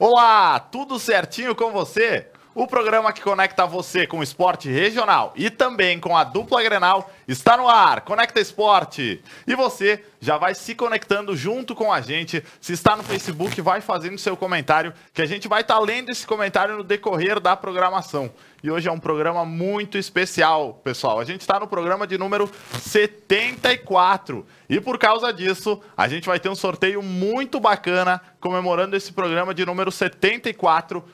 Olá, tudo certinho com você? O programa que conecta você com o esporte regional e também com a dupla Grenal está no ar, Conecta Esporte. E você já vai se conectando junto com a gente. Se está no Facebook, vai fazendo seu comentário, que a gente vai estar lendo esse comentário no decorrer da programação. E hoje é um programa muito especial, pessoal. A gente está no programa de número 74. E por causa disso, a gente vai ter um sorteio muito bacana comemorando esse programa de número 74.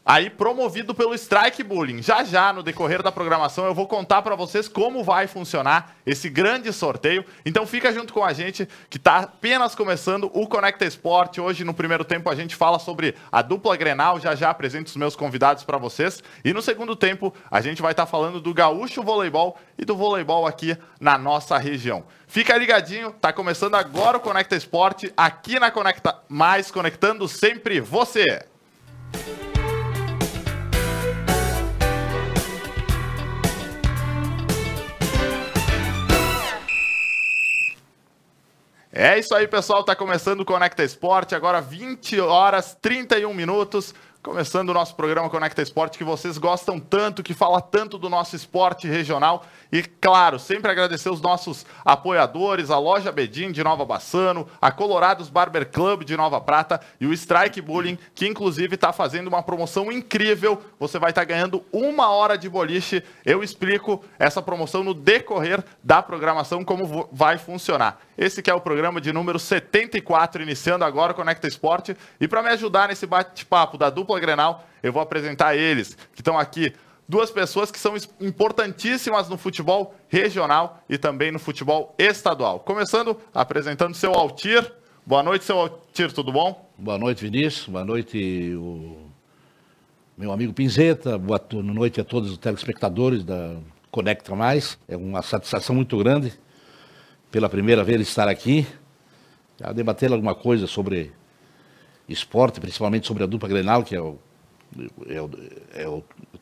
Aí promovido pelo Strike Bullying. Já no decorrer da programação eu vou contar para vocês como vai funcionar esse grande sorteio. Então fica junto com a gente que está apenas começando o Conecta Esporte. Hoje no primeiro tempo a gente fala sobre a dupla Grenal. Já apresento os meus convidados para vocês. E no segundo tempo a gente vai estar falando do gaúcho voleibol e do voleibol aqui na nossa região. Fica ligadinho, tá começando agora o Conecta Esporte aqui na Conecta Mais, conectando sempre você. É isso aí, pessoal. Tá começando o Conecta Esporte, agora 20 horas 31 minutos. Começando o nosso programa Conecta Esporte, que vocês gostam tanto, que fala tanto do nosso esporte regional. E, claro, sempre agradecer os nossos apoiadores, a Loja Bedin de Nova Bassano, a Colorados Barber Club de Nova Prata e o Strike Bullying, que inclusive está fazendo uma promoção incrível. Você vai estar ganhando 1 hora de boliche. Eu explico essa promoção no decorrer da programação, como vai funcionar. Esse que é o programa de número 74, iniciando agora o Conecta Esporte. E para me ajudar nesse bate-papo da dupla Grenal, eu vou apresentar eles, que estão aqui. Duas pessoas que são importantíssimas no futebol regional e também no futebol estadual. Começando, apresentando seu Altir. Boa noite, seu Altir, tudo bom? Boa noite, Vinícius. Boa noite, o meu amigo Pinzeta. Boa noite a todos os telespectadores da Conecta Mais. É uma satisfação muito grande, pela primeira vez, estar aqui, a debater alguma coisa sobre esporte, principalmente sobre a dupla Grenal, que é o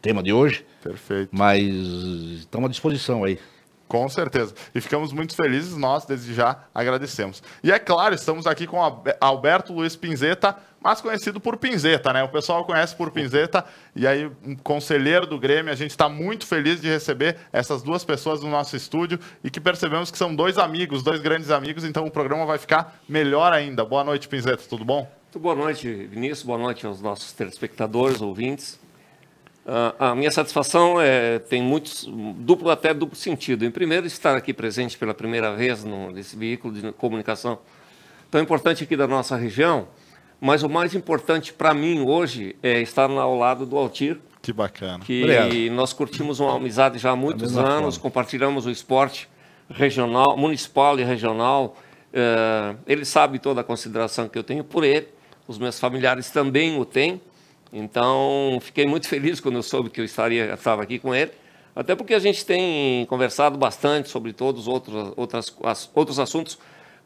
tema de hoje. Perfeito. Mas estamos à disposição aí. Com certeza. E ficamos muito felizes, nós, desde já, agradecemos. E é claro, estamos aqui com Alberto Luiz Pinzeta, mais conhecido por Pinzeta, né? O pessoal conhece por Pinzeta, e aí um conselheiro do Grêmio. A gente está muito feliz de receber essas duas pessoas no nosso estúdio e que percebemos que são dois amigos, dois grandes amigos, então o programa vai ficar melhor ainda. Boa noite, Pinzeta, tudo bom? Muito boa noite, Vinícius. Boa noite aos nossos telespectadores, ouvintes. A minha satisfação tem até duplo sentido. Em primeiro, estar aqui presente pela primeira vez nesse veículo de comunicação tão importante aqui da nossa região, mas o mais importante para mim hoje é estar ao lado do Altir. Que bacana. Que nós curtimos uma amizade já há muitos anos, compartilhamos o esporte regional, municipal e regional. Ele sabe toda a consideração que eu tenho por ele, os meus familiares também o têm. Então, fiquei muito feliz quando eu soube que eu estava aqui com ele, até porque a gente tem conversado bastante sobre todos outros assuntos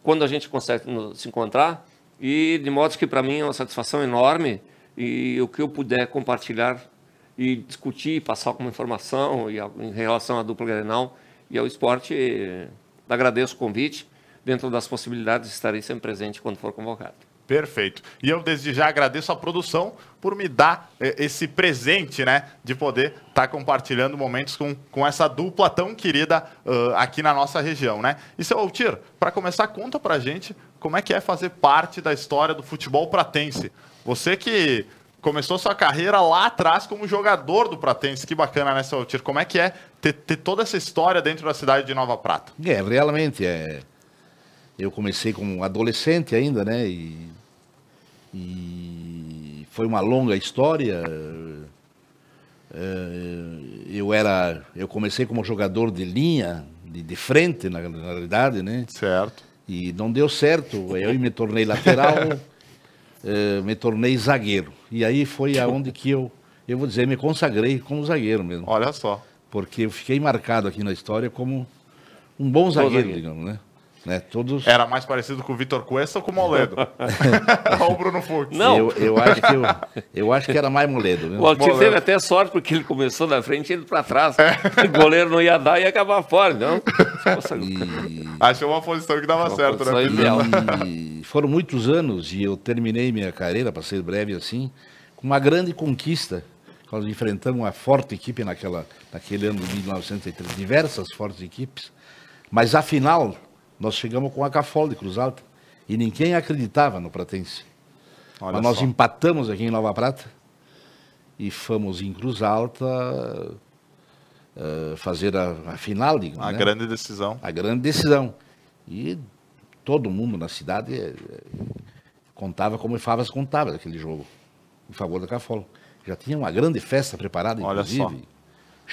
quando a gente consegue se encontrar, e de modo que para mim é uma satisfação enorme, e o que eu puder compartilhar e discutir, passar como informação em relação à dupla Grenal e ao esporte, agradeço o convite. Dentro das possibilidades, estarei sempre presente quando for convocado. Perfeito. E eu desde já agradeço a produção por me dar esse presente, né, de poder estar compartilhando momentos com essa dupla tão querida aqui na nossa região, né? E, seu Altir, para começar, conta pra gente como é que é fazer parte da história do futebol pratense. Você que começou sua carreira lá atrás como jogador do Pratense. Que bacana, né, seu Altir? Como é que é ter toda essa história dentro da cidade de Nova Prata? Realmente eu comecei como adolescente ainda, né? E foi uma longa história. Eu comecei como jogador de linha, de frente, na realidade, né? Certo. E não deu certo. Eu me tornei lateral, me tornei zagueiro. E aí foi aonde que eu vou dizer, me consagrei como zagueiro mesmo. Olha só. Porque eu fiquei marcado aqui na história como um bom zagueiro, digamos, né? Né? Todos... Era mais parecido com o Vitor Cuesta ou com o Moledo? Ou o Bruno Fux? Não. Eu acho que era mais Moledo. Né? O Altir teve até sorte, porque ele começou na frente e ele para trás. O goleiro não ia dar e ia acabar fora, não? Achou uma posição que dava certo, né? E foram muitos anos e eu terminei minha carreira, para ser breve assim, com uma grande conquista. Nós enfrentamos uma forte equipe naquele ano de 1903, diversas fortes equipes, mas afinal nós chegamos com a Cafol de Cruz Alta e ninguém acreditava no Pratense. Mas nós empatamos aqui em Nova Prata e fomos em Cruz Alta fazer a final, digamos, a grande decisão. A grande decisão. E todo mundo na cidade contava como favas contava daquele jogo, em favor da Cafol. Já tinha uma grande festa preparada, inclusive. Olha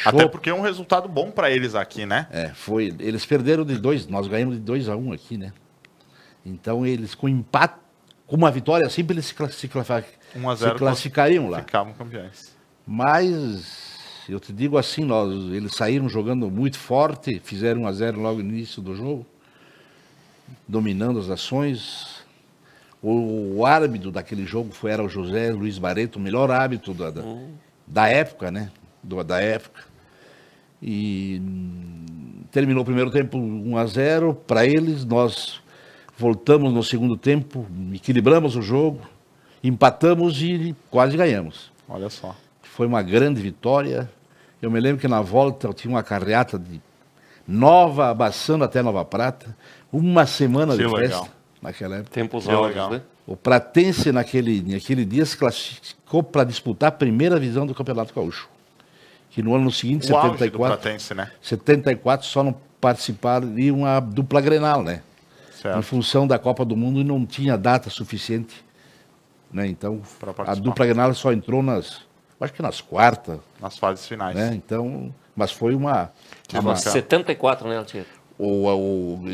só. Até porque é um resultado bom para eles aqui, né? Foi. Eles perderam de 2, nós ganhamos de 2-1 aqui, né? Então eles, com empate, com uma vitória sempre eles se classificariam lá. Ficavam campeões. Mas, eu te digo assim, eles saíram jogando muito forte, fizeram 1-0 logo no início do jogo, dominando as ações. O árbitro daquele jogo era o José Luiz Barreto, o melhor árbitro da época, né? Da época. E terminou o primeiro tempo 1-0 para eles. Nós voltamos no segundo tempo, equilibramos o jogo, empatamos e quase ganhamos. Olha só. Foi uma grande vitória. Eu me lembro que na volta eu tinha uma carreata de Nova Abaçando até Nova Prata, uma semana de festa. Naquela época. Tempos áureos, né? O Pratense, naquele dia, se classificou para disputar a primeira divisão do Campeonato Gaúcho. Que no ano seguinte, 74, Pratense, né? 74, só não participaram de uma dupla Grenal, né? Certo. Em função da Copa do Mundo, não tinha data suficiente. Né? Então, a dupla Grenal só entrou acho que nas quartas. Nas fases finais. Né? Então, mas foi uma... 74, né, Altir?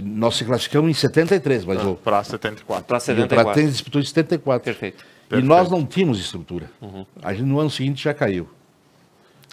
Nós se classificamos em 73, mas para 74. Para 74. O Pratense disputou em 74. Perfeito. E nós não tínhamos estrutura. A gente no ano seguinte já caiu.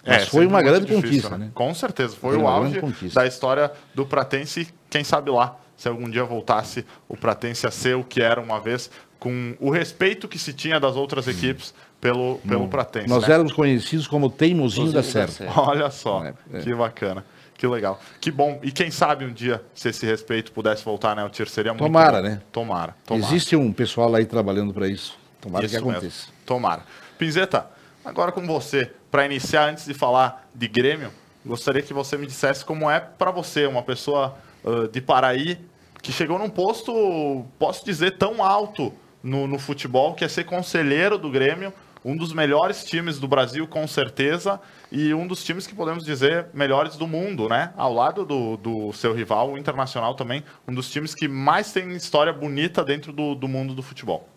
Mas foi uma grande conquista, né? Com certeza, foi o auge da história do Pratense. Quem sabe lá, se algum dia voltasse o Pratense a ser o que era uma vez, com o respeito que se tinha das outras equipes pelo Pratense. Nós éramos conhecidos como Teimosinho da Serra. Olha só, que bacana. Que legal. Que bom. E quem sabe um dia, se esse respeito pudesse voltar, né, Altir, seria muito bom. Né? Tomara. Existe um pessoal aí trabalhando para isso. Tomara que aconteça. Mesmo. Tomara. Pinzeta, agora com você, para iniciar, antes de falar de Grêmio, gostaria que você me dissesse como é para você, uma pessoa de Paraí, que chegou num posto, posso dizer, tão alto no futebol, que é ser conselheiro do Grêmio, um dos melhores times do Brasil, com certeza, e um dos times que podemos dizer melhores do mundo, né? Ao lado do seu rival, o Internacional também, um dos times que mais tem história bonita dentro do mundo do futebol.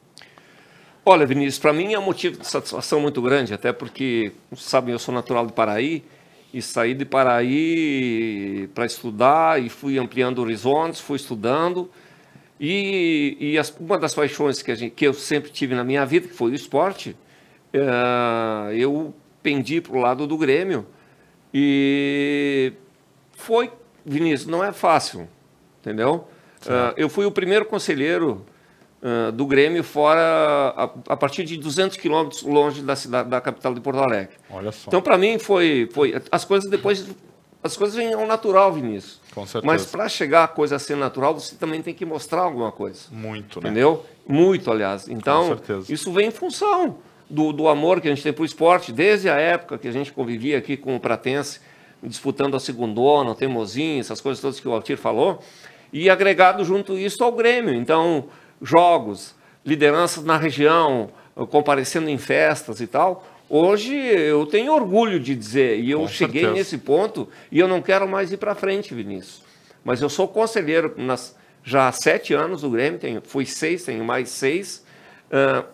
Olha, Vinícius, para mim é um motivo de satisfação muito grande, até porque, sabem, eu sou natural de Paraí, e saí de Paraí para estudar, e fui ampliando horizontes, fui estudando, e uma das paixões que eu sempre tive na minha vida, que foi o esporte, eu pendi para o lado do Grêmio e foi, Vinícius, não é fácil, entendeu? Eu fui o primeiro conselheiro do Grêmio fora, a partir de 200 quilômetros longe da cidade, da capital de Porto Alegre. Olha só. Então, para mim, foi as coisas depois, as coisas vêm ao natural, Vinícius. Com certeza. Mas para chegar a coisa a ser natural, você também tem que mostrar alguma coisa. Muito, né? Entendeu? Muito, aliás. Então, isso vem em função do amor que a gente tem para o esporte, desde a época que a gente convivia aqui com o Pratense, disputando a segundona, o Teimosinho, essas coisas todas que o Altir falou, e agregado junto isso ao Grêmio. Então, jogos, lideranças na região, comparecendo em festas e tal. Hoje eu tenho orgulho de dizer, e eu cheguei nesse ponto, e eu não quero mais ir para frente, Vinícius. Mas eu sou conselheiro já há 7 anos do Grêmio, fui 6, tenho mais 6.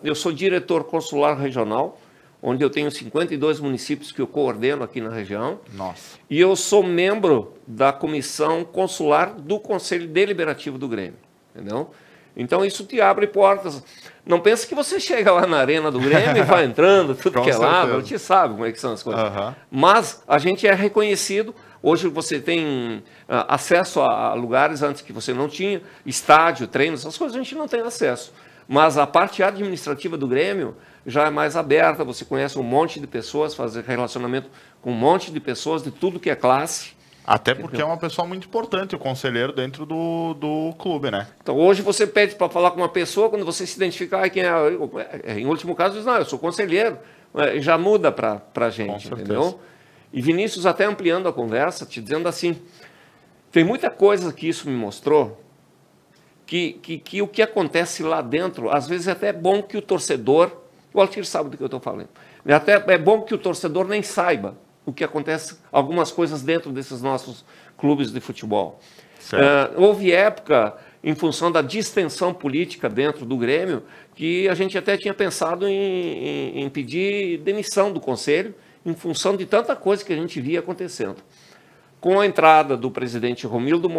Eu sou diretor consular regional, onde eu tenho 52 municípios que eu coordeno aqui na região. Nossa. E eu sou membro da comissão consular do Conselho Deliberativo do Grêmio, entendeu? Então isso te abre portas. Não pensa que você chega lá na arena do Grêmio e vai entrando, tudo que é lado, a gente sabe como é que são as coisas. Mas a gente é reconhecido. Hoje você tem acesso a lugares antes que você não tinha, estádio, treinos, essas coisas a gente não tem acesso. Mas a parte administrativa do Grêmio já é mais aberta, você conhece um monte de pessoas, faz relacionamento com um monte de pessoas de tudo que é classe. Até porque é uma pessoa muito importante, o conselheiro dentro do clube, né? Então hoje você pede para falar com uma pessoa, quando você se identificar quem é, em último caso diz, não, eu sou conselheiro, já muda para a gente, entendeu? E Vinícius até ampliando a conversa, te dizendo assim, tem muita coisa que isso me mostrou, que o que acontece lá dentro, às vezes é até bom que o torcedor, o Altir sabe do que eu estou falando, até é bom que o torcedor nem saiba o que acontece, algumas coisas dentro desses nossos clubes de futebol. Houve época, em função da distensão política dentro do Grêmio, que a gente até tinha pensado em pedir demissão do conselho, em função de tanta coisa que a gente via acontecendo. Com a entrada do presidente Romildo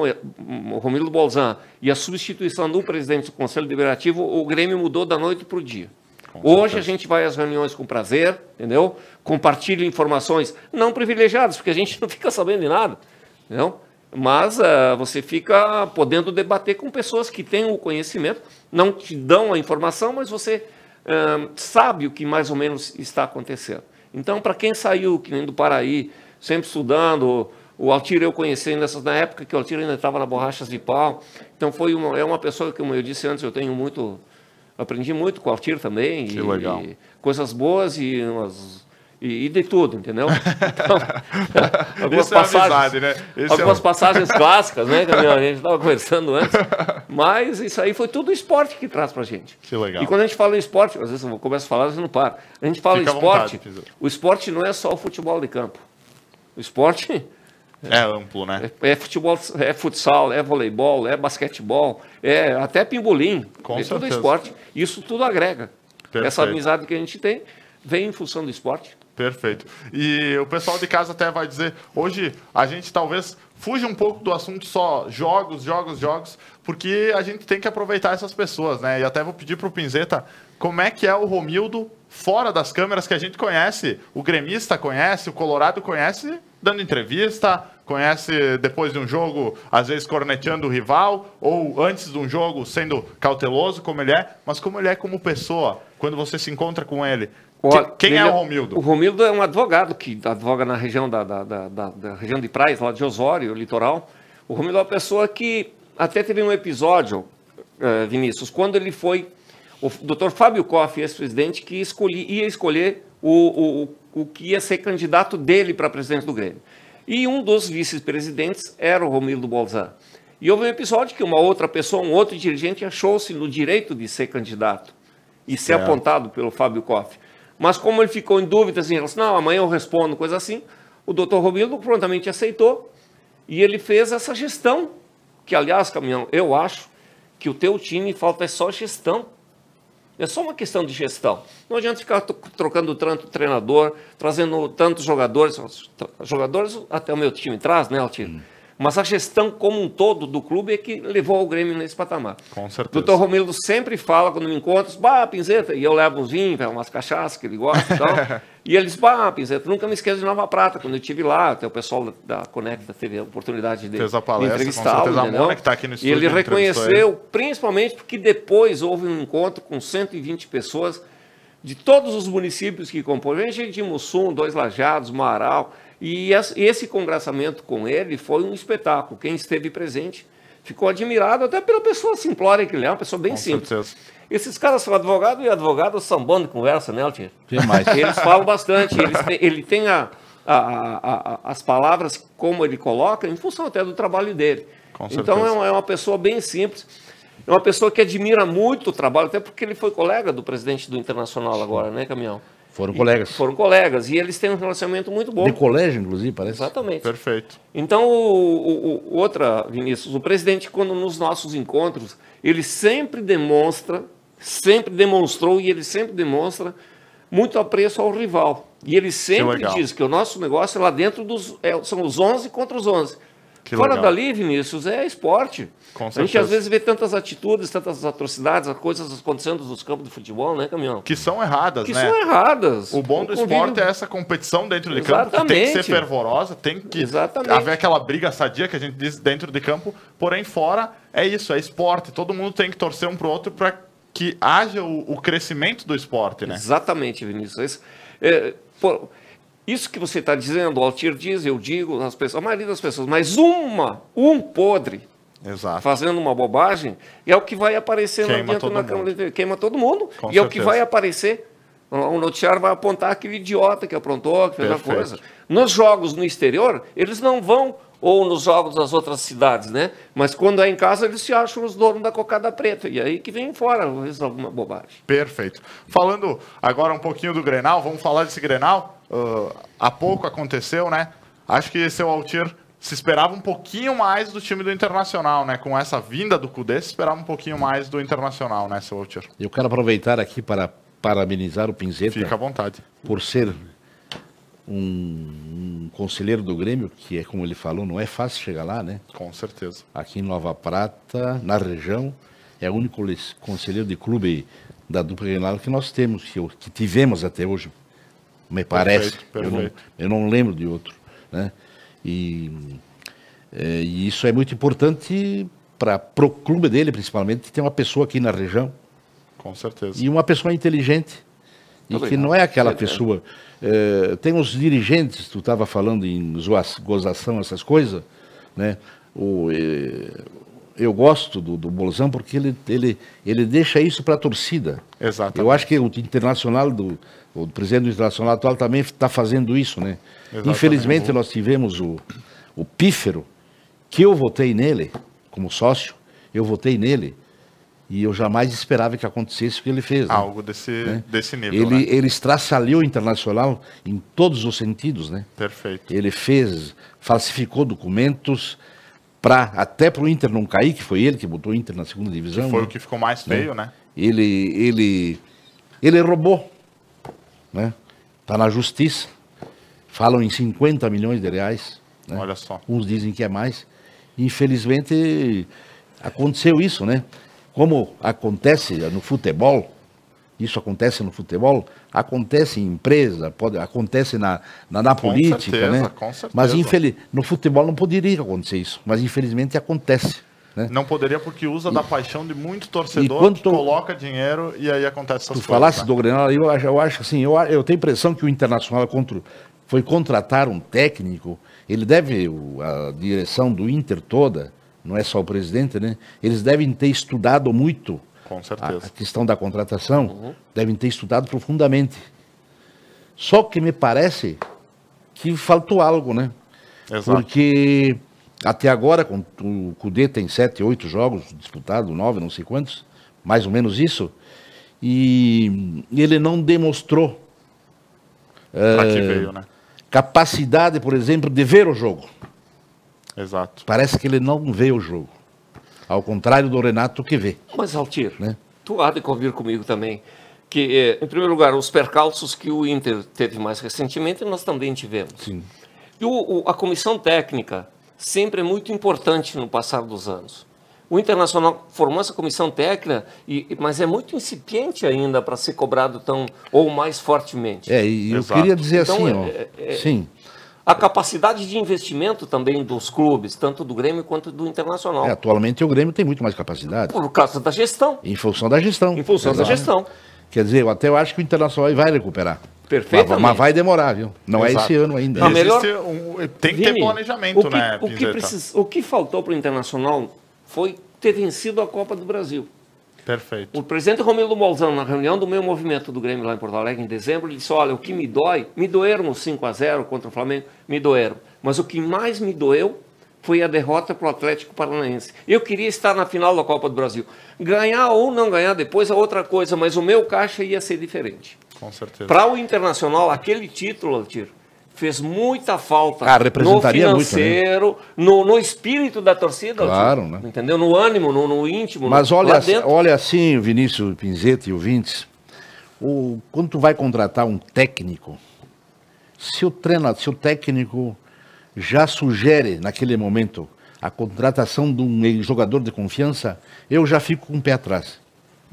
Bolzan e a substituição do presidente do Conselho Deliberativo, o Grêmio mudou da noite para o dia. Hoje a gente vai às reuniões com prazer, entendeu? Compartilha informações não privilegiadas, porque a gente não fica sabendo de nada, entendeu? Mas você fica podendo debater com pessoas que têm o conhecimento, não te dão a informação, mas você sabe o que mais ou menos está acontecendo. Então, para quem saiu, que nem do Paraí, sempre estudando, o Altir eu conheci na época que o Altir ainda estava na Borrachas de Pau, então é uma pessoa que, como eu disse antes, aprendi muito com o Altir também, e coisas boas e de tudo, entendeu? Então, algumas passagens, né? Algumas passagens clássicas, né? Que a gente estava conversando antes, mas isso aí foi tudo o esporte que traz pra gente. Que legal. E quando a gente fala em esporte, às vezes eu começo a falar, às vezes não paro. A gente fala em esporte, o esporte não é só o futebol de campo. O esporte é amplo, né? É futebol, é futsal, é voleibol, é basquetebol, é até pimbolim. Com certeza. Tudo esporte. Isso tudo agrega. Perfeito. Essa amizade que a gente tem vem em função do esporte. Perfeito. E o pessoal de casa até vai dizer, hoje a gente talvez fuja um pouco do assunto só jogos, porque a gente tem que aproveitar essas pessoas, né? E até vou pedir pro Pinzeta como é que é o Romildo fora das câmeras, que a gente conhece, o gremista conhece, o colorado conhece, dando entrevista, conhece depois de um jogo, às vezes corneteando o rival, ou antes de um jogo sendo cauteloso, como ele é, mas como ele é como pessoa, quando você se encontra com ele. Quem é o Romildo? O Romildo é um advogado que advoga na região da região de Praias, lá de Osório, litoral. O Romildo é uma pessoa que até teve um episódio, Vinícius, quando ele foi, o Dr. Fábio Koff, ex-presidente, que ia escolher o que ia ser candidato dele para presidente do Grêmio. E um dos vice-presidentes era o Romildo Bolzan. E houve um episódio que uma outra pessoa, um outro dirigente, achou-se no direito de ser candidato e ser apontado pelo Fábio Koff. Mas como ele ficou em dúvida, assim, não, amanhã eu respondo, coisa assim, o doutor Romildo prontamente aceitou e ele fez essa gestão, que aliás, Caminhão, eu acho que o teu time falta é só gestão. É só uma questão de gestão. Não adianta ficar trocando tanto treinador, trazendo tantos jogadores. Jogadores até o meu time traz, né, Altir? Mas a gestão como um todo do clube é que levou o Grêmio nesse patamar. Com certeza. O doutor Romildo sempre fala, quando me encontra, Pinzeta, e eu levo uns vinhos, umas cachaças que ele gosta e tal. E ele diz, Pinzeta, nunca me esqueço de Nova Prata, quando eu estive lá, até o pessoal da Conecta teve a oportunidade de entrevistá-lo. Tá aqui no estúdio, e ele reconheceu, principalmente porque depois houve um encontro com 120 pessoas de todos os municípios que compõem, gente de Mussum, Dois Lajados, Marau. E esse congraçamento com ele foi um espetáculo. Quem esteve presente ficou admirado até pela pessoa simplória que ele é, uma pessoa bem simples. Certeza. Esses caras são advogado e advogado são bom de conversa, né, Altir? Demais. Eles falam bastante, ele tem as palavras como ele coloca em função até do trabalho dele. Então é uma pessoa bem simples, é uma pessoa que admira muito o trabalho, até porque ele foi colega do presidente do Internacional agora, né, Caminhão? Foram colegas. Foram colegas. E eles têm um relacionamento muito bom. De colégio, inclusive, parece. Exatamente. Perfeito. Então, outra, Vinícius, o presidente, quando nos nossos encontros, ele sempre demonstrou e ele sempre demonstra muito apreço ao rival. E ele sempre diz que o nosso negócio é lá dentro são os 11 contra os 11. Fora legal. dali, Vinícius, é esporte. Com A gente certeza. às vezes vê tantas atitudes, tantas atrocidades, coisas acontecendo nos campos de futebol, né, Caminhão? Que são erradas, Que né? são erradas. O bom do esporte é essa competição dentro de campo, que tem que ser fervorosa, tem que haver aquela briga sadia que a gente diz dentro de campo, porém fora é isso, é esporte. Todo mundo tem que torcer um pro outro para que haja o crescimento do esporte, né? Exatamente, Vinícius. Isso que você está dizendo, o Altir diz, eu digo, as pessoas, a maioria das pessoas, mas um podre Exato. fazendo uma bobagem é o que vai aparecer queima todo mundo. Com e certeza. É o que vai aparecer. O noticiário vai apontar aquele idiota que aprontou, que fez a coisa. Nos jogos no exterior, eles não vão, ou nos jogos das outras cidades, né? Mas quando é em casa, eles se acham os donos da cocada preta. E aí que vem fora, às vezes, alguma bobagem. Perfeito. Falando agora um pouquinho do Grenal, vamos falar desse Grenal. Há pouco aconteceu, né? Acho que seu Altir se esperava um pouquinho mais do time do Internacional, né? Com essa vinda do Cudê, se esperava um pouquinho mais do Internacional, né, seu Altir? Eu quero aproveitar aqui para parabenizar o Pinzeta. Fica à vontade. Por ser um conselheiro do Grêmio, que é como ele falou, não é fácil chegar lá, né? Com certeza. Aqui em Nova Prata, na região, é o único conselheiro de clube da dupla Grenal que nós temos, que tivemos até hoje, me parece. Perfeito. Eu não lembro de outro, né? E isso é muito importante para o clube dele, principalmente, ter uma pessoa aqui na região. Com certeza. E uma pessoa inteligente. E que não é aquela pessoa... tem os dirigentes, tu estava falando em gozação, essas coisas, né? Eu gosto do Bolzão porque ele deixa isso para a torcida. Exatamente. Eu acho que o Internacional, o presidente do Internacional atual também está fazendo isso, né? Exatamente. Infelizmente nós tivemos o Pífero, que eu votei nele, como sócio, eu votei nele, e eu jamais esperava que acontecesse o que ele fez. Algo né? desse nível, né? Ele estraçalhou o Internacional em todos os sentidos, né? Perfeito. Ele falsificou documentos, até para o Inter não cair, que foi ele que botou o Inter na segunda divisão. Que foi o que ficou mais feio, né? Ele roubou, né? Está na justiça. Falam em 50 milhões de reais. Né? Olha só. Uns dizem que é mais. Infelizmente, aconteceu isso, né? Como acontece no futebol, isso acontece no futebol, acontece em empresa, acontece na política, certeza, né? Com certeza. Mas no futebol não poderia acontecer isso, mas infelizmente acontece. Né? Não poderia porque usa da paixão de muito torcedor que coloca dinheiro e aí acontece essas coisas. Tu falasse do Grenal, eu acho assim, eu tenho a impressão que o Internacional foi contratar um técnico, a direção do Inter toda, não é só o presidente, né? Eles devem ter estudado muito com certeza. A questão da contratação, devem ter estudado profundamente. Só que me parece que faltou algo, né? Exato. Porque até agora, o Cudê tem 7, 8 jogos disputados, 9, não sei quantos, mais ou menos isso, e ele não demonstrou que veio, né? capacidade, por exemplo, de ver o jogo. Exato. Parece que ele não vê o jogo. Ao contrário do Renato, que vê. Mas, Altir, né? Tu há de convir comigo também que, em primeiro lugar, os percalços que o Inter teve mais recentemente, nós também tivemos. Sim. E a comissão técnica sempre é muito importante no passar dos anos. O Internacional formou essa comissão técnica, mas é muito incipiente ainda para ser cobrado ou mais fortemente. E eu queria dizer então, assim, sim. A capacidade de investimento também dos clubes, tanto do Grêmio quanto do Internacional. Atualmente o Grêmio tem muito mais capacidade. Por causa da gestão. Em função da gestão. Em função da gestão. Quer dizer, eu acho que o Internacional vai recuperar. Perfeitamente. Mas vai demorar, viu? Não é esse ano ainda. Tem que ter planejamento, né, o que faltou para o Internacional foi ter vencido a Copa do Brasil. Perfeito. O presidente Romildo Bolzano, na reunião do meu movimento do Grêmio lá em Porto Alegre, em dezembro, ele disse, olha, o que me doeram os 5-0 contra o Flamengo, me doeram. Mas o que mais me doeu foi a derrota para o Atlético Paranaense. Eu queria estar na final da Copa do Brasil. Ganhar ou não ganhar depois é outra coisa, mas o meu caixa ia ser diferente. Com certeza. Para o Internacional, aquele título, Altir, fez muita falta representaria no financeiro, muito, né? no espírito da torcida. Claro, né? Entendeu? No ânimo, no íntimo. Mas olha assim, Vinícius Pinzeta e ouvintes, quando tu vai contratar um técnico, se o técnico já sugere naquele momento a contratação de um jogador de confiança, eu já fico com o pé atrás.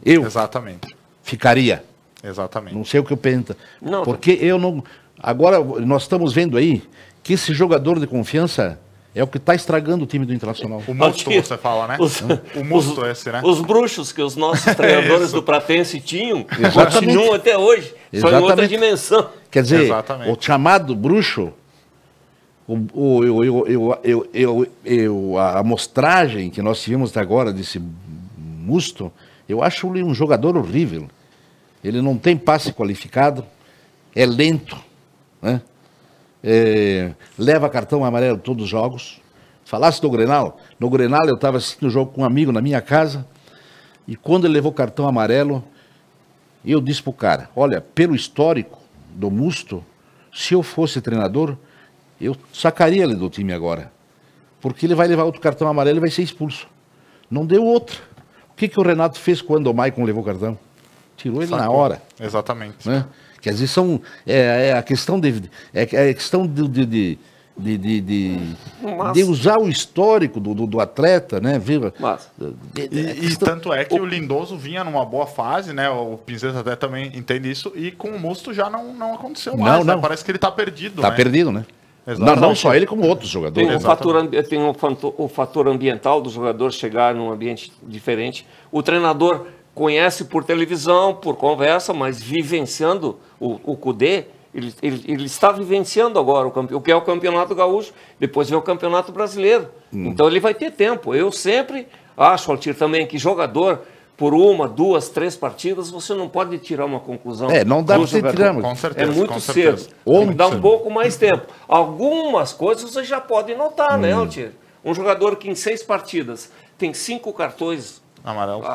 Eu Exatamente. ficaria. Exatamente. Não sei o que eu penso. Não, Porque eu não... Agora, nós estamos vendo aí que esse jogador de confiança é o que está estragando o time do Internacional. O Musto, você fala, né? O Musto esse, né? Os bruxos que os nossos treinadores do Pratense tinham, Exatamente. continuam até hoje, só em outra Exatamente. dimensão. Quer dizer, Exatamente. o chamado bruxo, a amostragem que nós tivemos até agora desse Musto, eu acho ele um jogador horrível. Ele não tem passe qualificado, é lento, né? Leva cartão amarelo todos os jogos. Falasse do Grenal, no Grenal eu estava assistindo o jogo com um amigo na minha casa, e quando ele levou cartão amarelo, eu disse pro cara, olha, pelo histórico do Musto, se eu fosse treinador, eu sacaria ele do time agora, porque ele vai levar outro cartão amarelo e vai ser expulso. Não deu outra. O que o Renato fez quando o Maicon levou o cartão? Tirou ele na hora. Exatamente. Né? Quer dizer, a questão de usar o histórico do atleta, né? E tanto é que o Lindoso vinha numa boa fase, né? O Pinzetta até também entende isso, e com o Musto já não aconteceu mais, né? Parece que ele tá perdido, Tá né? perdido, né? Não só ele, como outros jogadores. Tem o fator ambiental do jogador chegar num ambiente diferente. O treinador conhece por televisão, por conversa, mas vivenciando o Cudê, ele está vivenciando agora o que é o Campeonato Gaúcho, depois vem o Campeonato Brasileiro. Então ele vai ter tempo. Eu sempre acho, Altir, também que jogador, por 1, 2, 3 partidas, você não pode tirar uma conclusão. Não dá para você tirar. Com certeza, é muito com cedo. certeza. Tem que dar um pouco mais tempo. Algumas coisas você já pode notar, né, Altir? Um jogador que em 6 partidas tem 5 cartões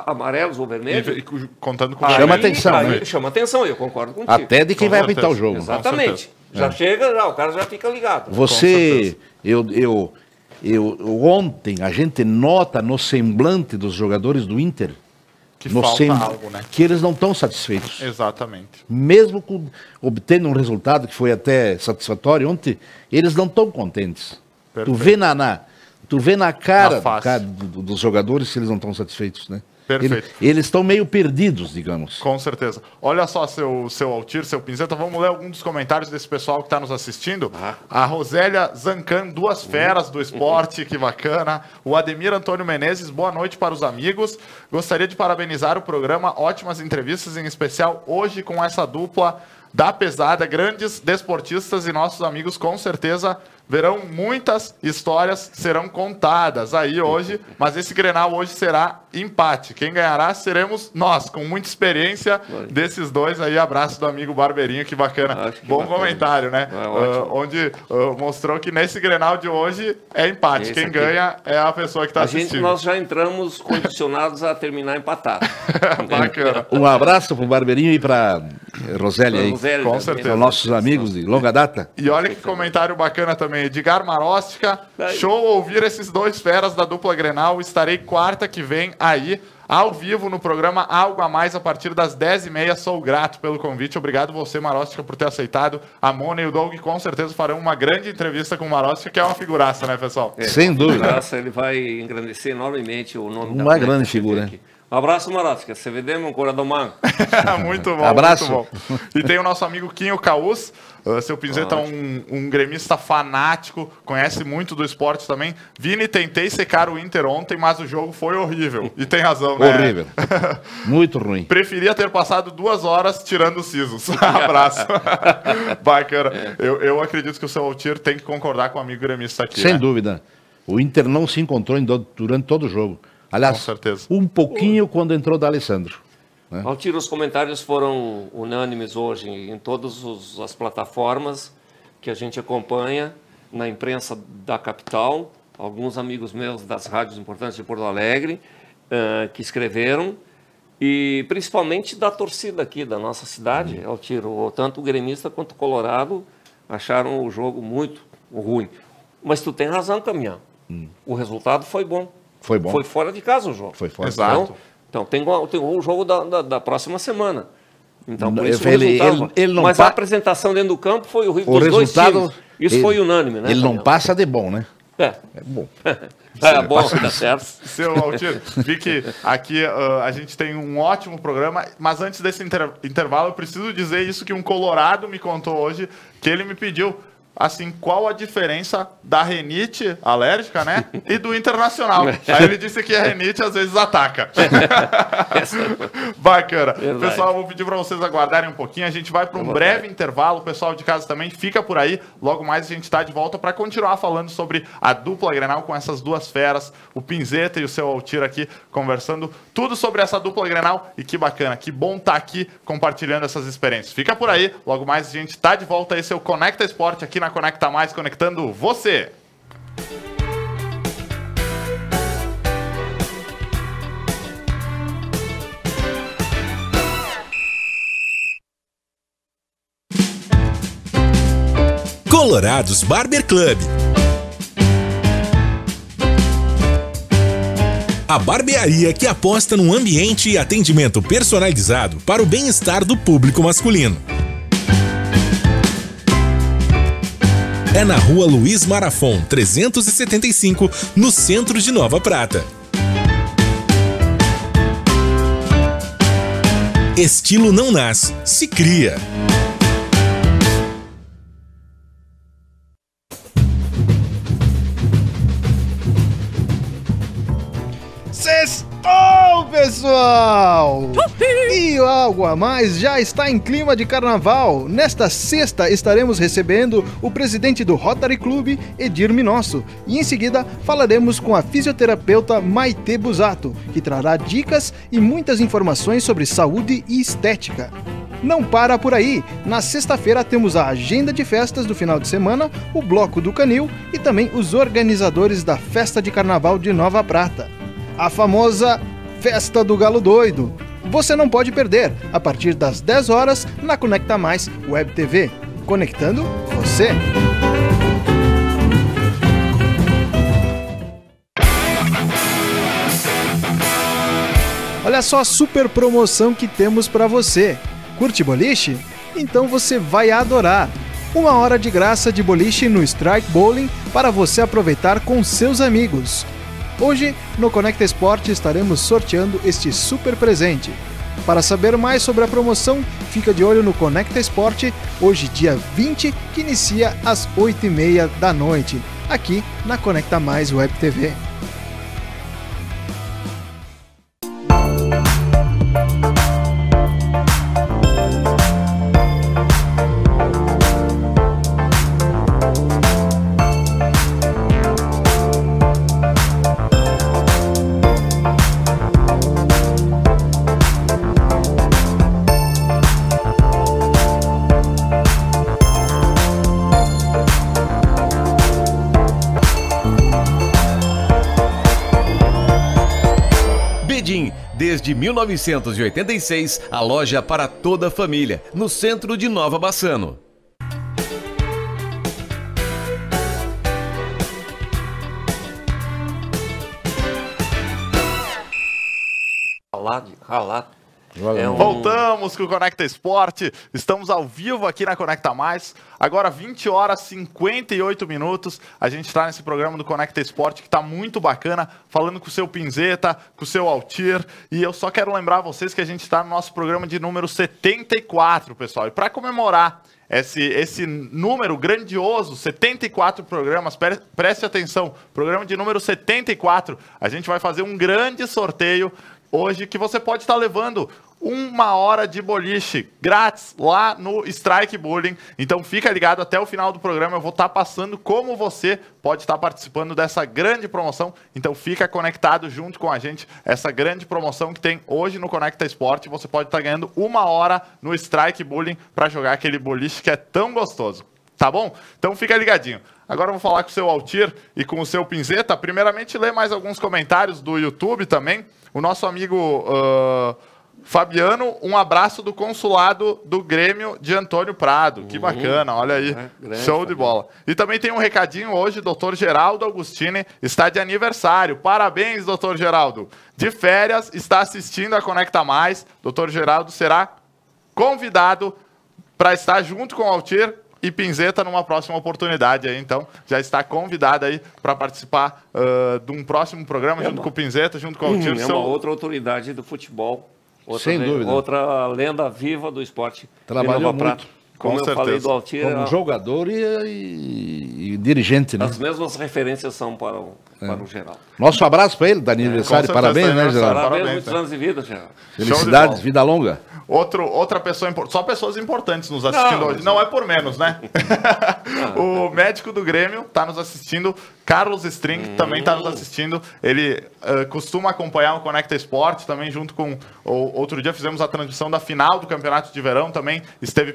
amarelos ou vermelhos. E contando com chama atenção, né? Chama atenção, eu concordo contigo. Até de quem vai apitar o jogo. Exatamente. Já chega, o cara já fica ligado. Ontem a gente nota no semblante dos jogadores do Inter que falta algo, né? Que eles não estão satisfeitos. Exatamente. Mesmo obtendo um resultado que foi até satisfatório ontem, eles não estão contentes. Perfeito. Tu vê na cara dos jogadores se eles não estão satisfeitos, né? Perfeito. Eles estão meio perdidos, digamos. Com certeza. Olha só, seu Altir, seu Pinzetta, vamos ler alguns dos comentários desse pessoal que está nos assistindo. A Rosélia Zancan, 2 feras do esporte, que bacana. O Ademir Antônio Menezes, boa noite para os amigos. Gostaria de parabenizar o programa, ótimas entrevistas, em especial hoje com essa dupla da pesada, grandes desportistas, e nossos amigos com certeza verão muitas histórias serão contadas aí hoje, mas esse Grenal hoje será empate. Quem ganhará seremos nós, com muita experiência desses dois aí. Abraço do amigo Barbeirinho, que bacana. Bom comentário, né? Onde mostrou que nesse Grenal de hoje é empate. Quem ganha é a pessoa que está assistindo. Nós já entramos condicionados a terminar empatado. Bacana. Um abraço para o Barbeirinho e para Rosélia aí. Com certeza. São nossos amigos de longa data. E olha que comentário bacana também. Edgar Marostica, show ouvir esses 2 feras da dupla Grenal. Estarei quarta que vem aí, ao vivo, no programa Algo a Mais, a partir das 10h30. Sou grato pelo convite. Obrigado você, Marostica, por ter aceitado. A Mona e o Doug com certeza farão uma grande entrevista com o Marostica, que é uma figuraça, né, pessoal? Sem dúvida. Ele vai engrandecer enormemente o nome da uma grande figura. Um abraço, Marostica. Você vê um coração manco. Muito bom. Abraço. Muito bom. E tem o nosso amigo Quinho Caus. Seu Pinzetta é um gremista fanático, conhece muito do esporte também. Vini, tentei secar o Inter ontem, mas o jogo foi horrível. E tem razão, né? Horrível. Muito ruim. Preferia ter passado 2 horas tirando os sisos. Abraço. Bacana. Eu acredito que o seu Altir tem que concordar com o amigo gremista aqui. Sem dúvida. O Inter não se encontrou durante todo o jogo. Aliás, com certeza. Um pouquinho quando entrou o D'Alessandro. Né? Altir, os comentários foram unânimes hoje em todas as plataformas que a gente acompanha, na imprensa da capital, alguns amigos meus das rádios importantes de Porto Alegre, que escreveram, e principalmente da torcida aqui da nossa cidade, Altir, tanto o gremista quanto o colorado acharam o jogo muito ruim. Mas tu tem razão, Caminhão. O resultado foi bom. Foi bom. Foi fora de casa o jogo. Foi fora. Exato. Então tem o jogo da próxima semana. Então, por isso ele não mas a apresentação dentro do campo foi horrível. O resultado, isso foi unânime, né? Ele não passa de bom, né? É bom. É bom, tá certo. Seu Altir, vi que aqui a gente tem um ótimo programa, mas antes desse intervalo eu preciso dizer isso que um colorado me contou hoje, que ele me pediu, assim, qual a diferença da renite alérgica, né, e do internacional. Aí ele disse que a renite às vezes ataca. Bacana. Verdade. Pessoal, vou pedir para vocês aguardarem um pouquinho, a gente vai para um breve intervalo, o pessoal de casa também fica por aí, logo mais a gente está de volta para continuar falando sobre a dupla Grenal com essas duas feras, o Pinzeta e o seu Altir aqui, conversando tudo sobre essa dupla Grenal, e que bacana, que bom estar aqui compartilhando essas experiências. Fica por aí, logo mais a gente está de volta, esse é o Conecta Esporte aqui na Conecta Mais, conectando você. Colorados Barber Club. A barbearia que aposta num ambiente e atendimento personalizado para o bem-estar do público masculino. É na Rua Luiz Marafon, 375, no centro de Nova Prata. Estilo não nasce, se cria. Sextou, pessoal! E Algo a Mais já está em clima de carnaval. Nesta sexta estaremos recebendo o presidente do Rotary Club, Edir Minosso. E em seguida falaremos com a fisioterapeuta Maite Busato, que trará dicas e muitas informações sobre saúde e estética. Não para por aí. Na sexta-feira temos a agenda de festas do final de semana, o Bloco do Canil e também os organizadores da Festa de Carnaval de Nova Prata. A famosa Festa do Galo Doido. Você não pode perder, a partir das 10 horas, na Conecta Mais Web TV. Conectando você. Olha só a super promoção que temos para você. Curte boliche? Então você vai adorar. 1 hora de graça de boliche no Strike Bowling para você aproveitar com seus amigos. Hoje, no Conecta Esporte, estaremos sorteando este super presente. Para saber mais sobre a promoção, fica de olho no Conecta Esporte, hoje dia 20, que inicia às 8h30 da noite, aqui na Conecta Mais Web TV. Desde 1986, a loja para toda a família, no centro de Nova Bassano. Ralado. Voltamos com o Conecta Esporte, estamos ao vivo aqui na Conecta Mais, agora 20 horas e 58 minutos, a gente está nesse programa do Conecta Esporte que está muito bacana, falando com o seu Pinzeta, com o seu Altir, e eu só quero lembrar vocês que a gente está no nosso programa de número 74, pessoal, e para comemorar esse número grandioso, 74 programas, preste atenção, programa de número 74, a gente vai fazer um grande sorteio hoje que você pode estar levando 1 hora de boliche grátis lá no Strike Bowling. Então fica ligado até o final do programa, eu vou estar passando como você pode estar participando dessa grande promoção. Então fica conectado junto com a gente, essa grande promoção que tem hoje no Conecta Esporte. Você pode estar ganhando 1 hora no Strike Bowling para jogar aquele boliche que é tão gostoso. Tá bom? Então fica ligadinho. Agora eu vou falar com o seu Altir e com o seu Pinzeta. Primeiramente, ler mais alguns comentários do YouTube também. O nosso amigo Fabiano, um abraço do consulado do Grêmio de Antônio Prado. Que bacana, olha aí. Show de bola. E também tem um recadinho hoje, Dr. Geraldo Agostini está de aniversário. Parabéns, Dr. Geraldo. De férias, está assistindo a Conecta Mais. Dr. Geraldo será convidado para estar junto com o Altir E Pinzeta numa próxima oportunidade aí, então já está convidado aí para participar de um próximo programa junto com o Pinzeta, junto com o Altir. É uma outra autoridade do futebol, Sem dúvida. outra lenda viva do esporte. Trabalhou de Nova Prata. muito. Como eu falei do Altir, Como jogador e dirigente, né? as mesmas referências são para o geral. Nosso abraço para ele, da aniversário. com Parabéns, certeza, né, Geraldo? Parabéns, Parabéns, muitos anos de vida, Geraldo. Felicidades, bola. vida longa. Outra pessoa importante, só pessoas importantes nos assistindo hoje. Não é por menos, né? O médico do Grêmio está nos assistindo, Carlos String também está nos assistindo. Ele costuma acompanhar o Conecta Esporte também, junto com. Outro dia fizemos a transmissão da final do Campeonato de Verão, também esteve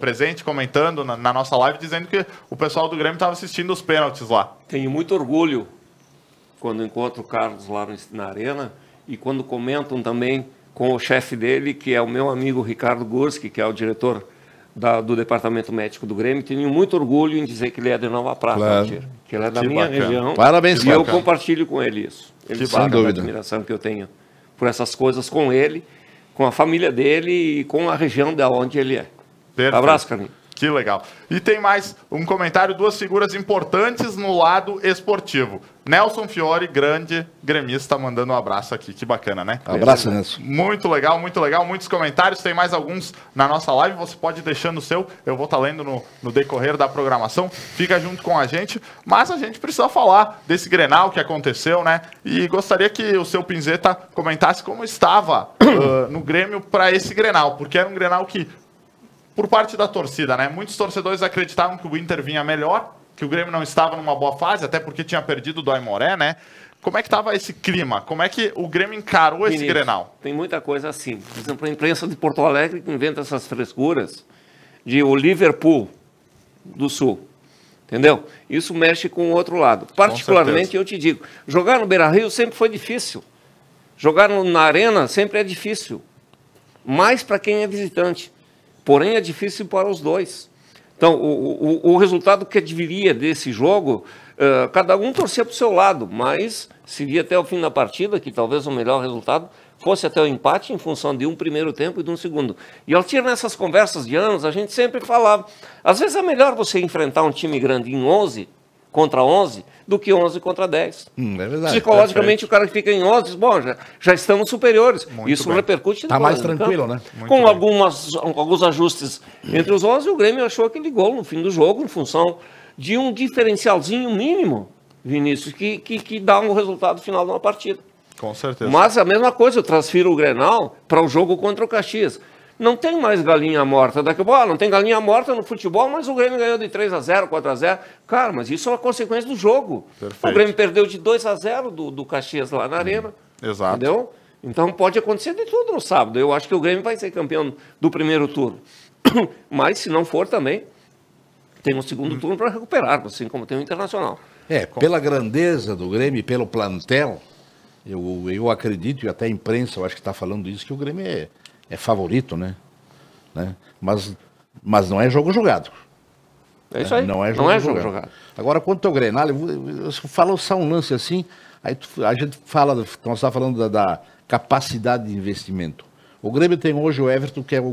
presente, comentando na nossa live, dizendo que o pessoal do Grêmio estava assistindo os pênaltis lá. Tenho muito orgulho quando encontro o Carlos lá na arena e quando comentam também com o chefe dele, que é o meu amigo Ricardo Gurski, que é o diretor do departamento médico do Grêmio. Tenho muito orgulho em dizer que ele é de Nova Prata, Claro. que ele é da Que minha bacana. região. Parabéns, E eu bacana. compartilho com ele isso. Ele Que sabe bacana. da admiração que eu tenho por essas coisas com ele, com a família dele e com a região de onde ele é. Perfeito. Abraço, Carlinhos. Que legal. E tem mais um comentário, duas figuras importantes no lado esportivo. Nelson Fiore, grande gremista, mandando um abraço aqui. Que bacana, né? Abraço, Nelson. Muito legal, muitos comentários. Tem mais alguns na nossa live, você pode ir deixando o seu. Eu vou estar lendo no decorrer da programação. Fica junto com a gente. Mas a gente precisa falar desse Grenal que aconteceu, né? E gostaria que o seu Pinzeta comentasse como estava no Grêmio para esse Grenal. Porque era um Grenal que, por parte da torcida, né? Muitos torcedores acreditavam que o Inter vinha melhor, que o Grêmio não estava numa boa fase, até porque tinha perdido do Aimoré, né? Como é que estava esse clima? Como é que o Grêmio encarou esse Grenal? Tem muita coisa assim. Por exemplo, a imprensa de Porto Alegre que inventa essas frescuras de o Liverpool do Sul. Entendeu? Isso mexe com o outro lado. Particularmente, eu te digo, jogar no Beira-Rio sempre foi difícil. Jogar na Arena sempre é difícil. Mais para quem é visitante. Porém, é difícil para os dois. Então, o resultado que adviria desse jogo, cada um torcia para o seu lado, mas seria até o fim da partida, que talvez o melhor resultado fosse até o empate em função de um primeiro tempo e de um segundo. E ao tirar nessas conversas de anos, a gente sempre falava, às vezes é melhor você enfrentar um time grande em 11 contra 11 do que 11 contra 10. É verdade. Psicologicamente, o cara que fica em 11 diz, bom, já estamos superiores. Isso bem. repercute Tá mais tranquilo, né? Com alguns ajustes entre os 11, o Grêmio achou aquele gol no fim do jogo, em função de um diferencialzinho mínimo, Vinícius, que dá um resultado final de uma partida. Com certeza. Mas a mesma coisa, eu transfiro o Grenal para o jogo contra o Caxias. Não tem mais galinha morta. Daqui a pouco, não tem galinha morta no futebol, mas o Grêmio ganhou de 3-0, 4-0. Cara, mas isso é uma consequência do jogo. Perfeito. O Grêmio perdeu de 2-0 do Caxias lá na Arena. Exato. Entendeu? Então pode acontecer de tudo no sábado. Eu acho que o Grêmio vai ser campeão do primeiro turno. Mas se não for também, tem um segundo turno para recuperar, assim como tem o Internacional. Pela grandeza do Grêmio e pelo plantel, eu acredito, e até a imprensa eu acho que está falando isso, que o Grêmio é favorito, né? Mas não é jogo jogado. É isso aí. Não é jogo jogado. Agora, quanto ao Grenal, eu falo só um lance assim, aí a gente fala, nós estamos falando da capacidade de investimento. O Grêmio tem hoje o Everton, que é o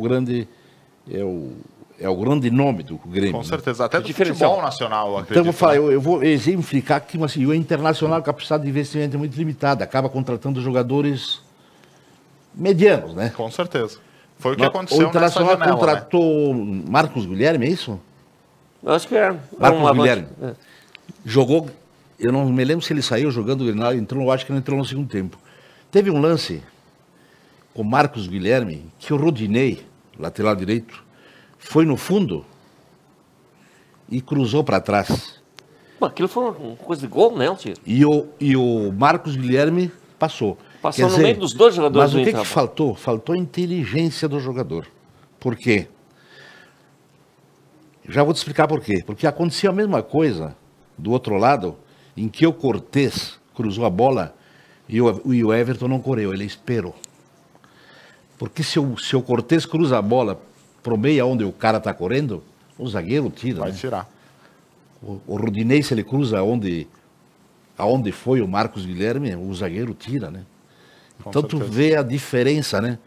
grande nome do Grêmio. Com certeza, até do diferencial. futebol nacional, eu acredito. Então, eu vou falar, eu vou exemplificar que assim, o Internacional, a capacidade de investimento é muito limitada, acaba contratando jogadores medianos, né? Com certeza. Foi o que aconteceu O Internacional nessa janela, contratou Marcos Guilherme, é isso? Eu acho que é. Marcos Guilherme. É. Jogou, eu não me lembro se ele saiu jogando o Grenal, entrou, eu acho que ele entrou no segundo tempo. Teve um lance com Marcos Guilherme, que o Rodinei, lateral direito, foi no fundo e cruzou para trás. Pô, aquilo foi uma coisa de gol, né, Tio? E o Marcos Guilherme passou. Passou Quer no dizer, meio dos dois jogadores mas o do que Inter. faltou? Faltou a inteligência do jogador. Por quê? Já vou te explicar por quê. Porque aconteceu a mesma coisa do outro lado, em que o Cortez cruzou a bola e o Everton não correu, ele esperou. Porque se o Cortez cruza a bola pro meio onde o cara está correndo, o zagueiro tira. Vai né? tirar. O Rodinei, se ele cruza aonde foi o Marcos Guilherme, o zagueiro tira, né? Então tu vê a diferença, né?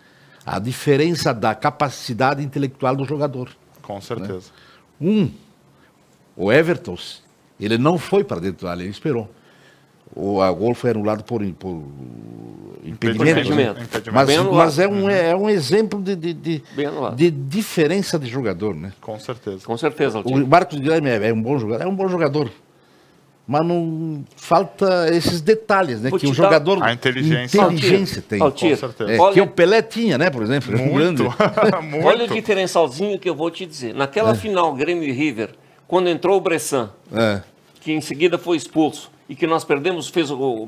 A diferença da capacidade intelectual do jogador. Com certeza. O Everton, ele não foi para dentro da área, ele esperou. O gol foi anulado por impedimento. Né? Mas é um exemplo de diferença de jogador, né? Com certeza. Com certeza, O Marcos Guilherme é um bom jogador. Mas não falta esses detalhes, né? Que o jogador a inteligência tem. Com certeza. Que o Pelé tinha, né? Por exemplo. Muito. Olha o diferencialzinho que eu vou te dizer. Naquela final, Grêmio e River, quando entrou o Bressan, que em seguida foi expulso, e que nós perdemos,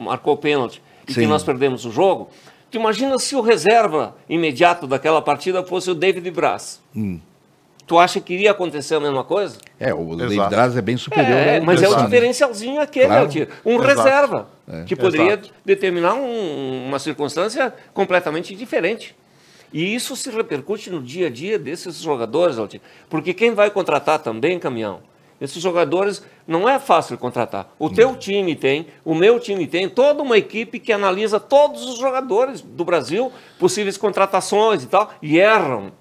marcou o pênalti, e que nós perdemos o jogo, tu imagina se o reserva imediato daquela partida fosse o David Braz. Tu acha que iria acontecer a mesma coisa? O David Braz é bem superior. Mas é o diferencialzinho aquele, claro. Reserva, que poderia determinar uma circunstância completamente diferente. E isso se repercute no dia a dia desses jogadores, Altir. Porque quem vai contratar também, Caminhão, esses jogadores não é fácil contratar. O teu time tem, o meu time tem, toda uma equipe que analisa todos os jogadores do Brasil, possíveis contratações e tal, e erram.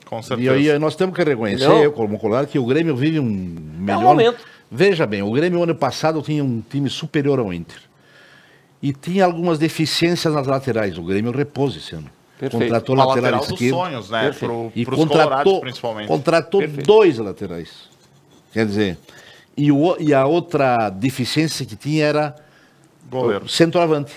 Com certeza. E nós temos que reconhecer, eu como colorado, que o Grêmio vive um melhor momento. Veja bem, o Grêmio ano passado tinha um time superior ao Inter. E tinha algumas deficiências nas laterais. O Grêmio repôs esse ano. Perfeito. Contratou a lateral dos esquerdo. Sonhos, né? E contratou 2 laterais. Quer dizer, e a outra deficiência que tinha era goleiro. Centroavante.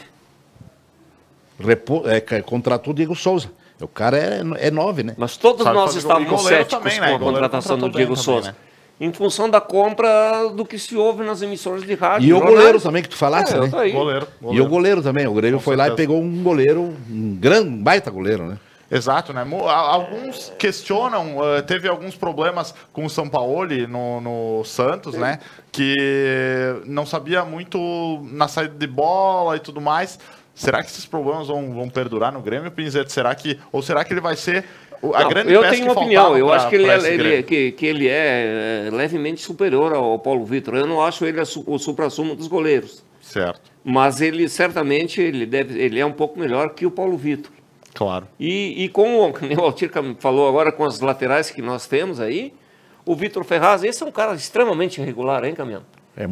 Contratou o Diego Souza. O cara é 9, né? Mas todos nós estávamos céticos também, com a contratação do Diego Souza. Também, né? Em função da compra do que se ouve nas emissoras de rádio. E o goleiro também, que tu falaste, né? Goleiro. E o goleiro também. O Grêmio foi lá e pegou um goleiro, um baita goleiro, né? Exato, né? Alguns questionam, teve alguns problemas com o Sampaoli no Santos, né? Que não sabia muito na saída de bola e tudo mais. Será que esses problemas vão perdurar no Grêmio, Pinzete? Será que ele vai ser grande peça? Eu tenho uma opinião. Eu acho que ele é levemente superior ao Paulo Vitor. Eu não acho ele o supra-sumo dos goleiros. Certo. Mas ele certamente ele é um pouco melhor que o Paulo Vitor. Claro. E como o Altir falou agora com as laterais que nós temos aí, o Vitor Ferraz, esse é um cara extremamente irregular, hein, Caminhão?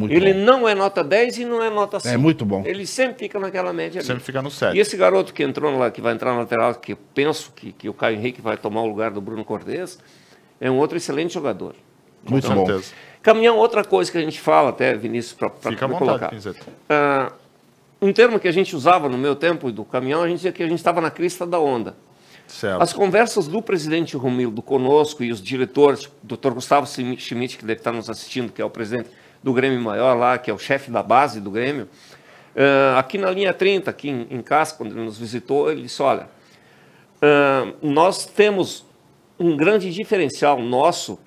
Ele não é nota 10 e não é nota 5. É muito bom. Ele sempre fica naquela média ali. Sempre fica no 7. E esse garoto que entrou lá, que vai entrar na lateral, que eu penso que o Caio Henrique vai tomar o lugar do Bruno Cortez, é um outro excelente jogador. Muito bom. Caminhão, outra coisa que a gente fala até, Vinícius, para colocar. Um termo que a gente usava no meu tempo do Caminhão, a gente dizia que a gente estava na crista da onda. Certo. As conversas do presidente Romildo conosco e os diretores, o Dr. Gustavo Schmidt, que deve estar nos assistindo, que é o presidente do Grêmio Maior lá, que é o chefe da base do Grêmio, aqui na linha 30, aqui em Casca, quando ele nos visitou, ele disse, olha, nós temos um grande diferencial nosso,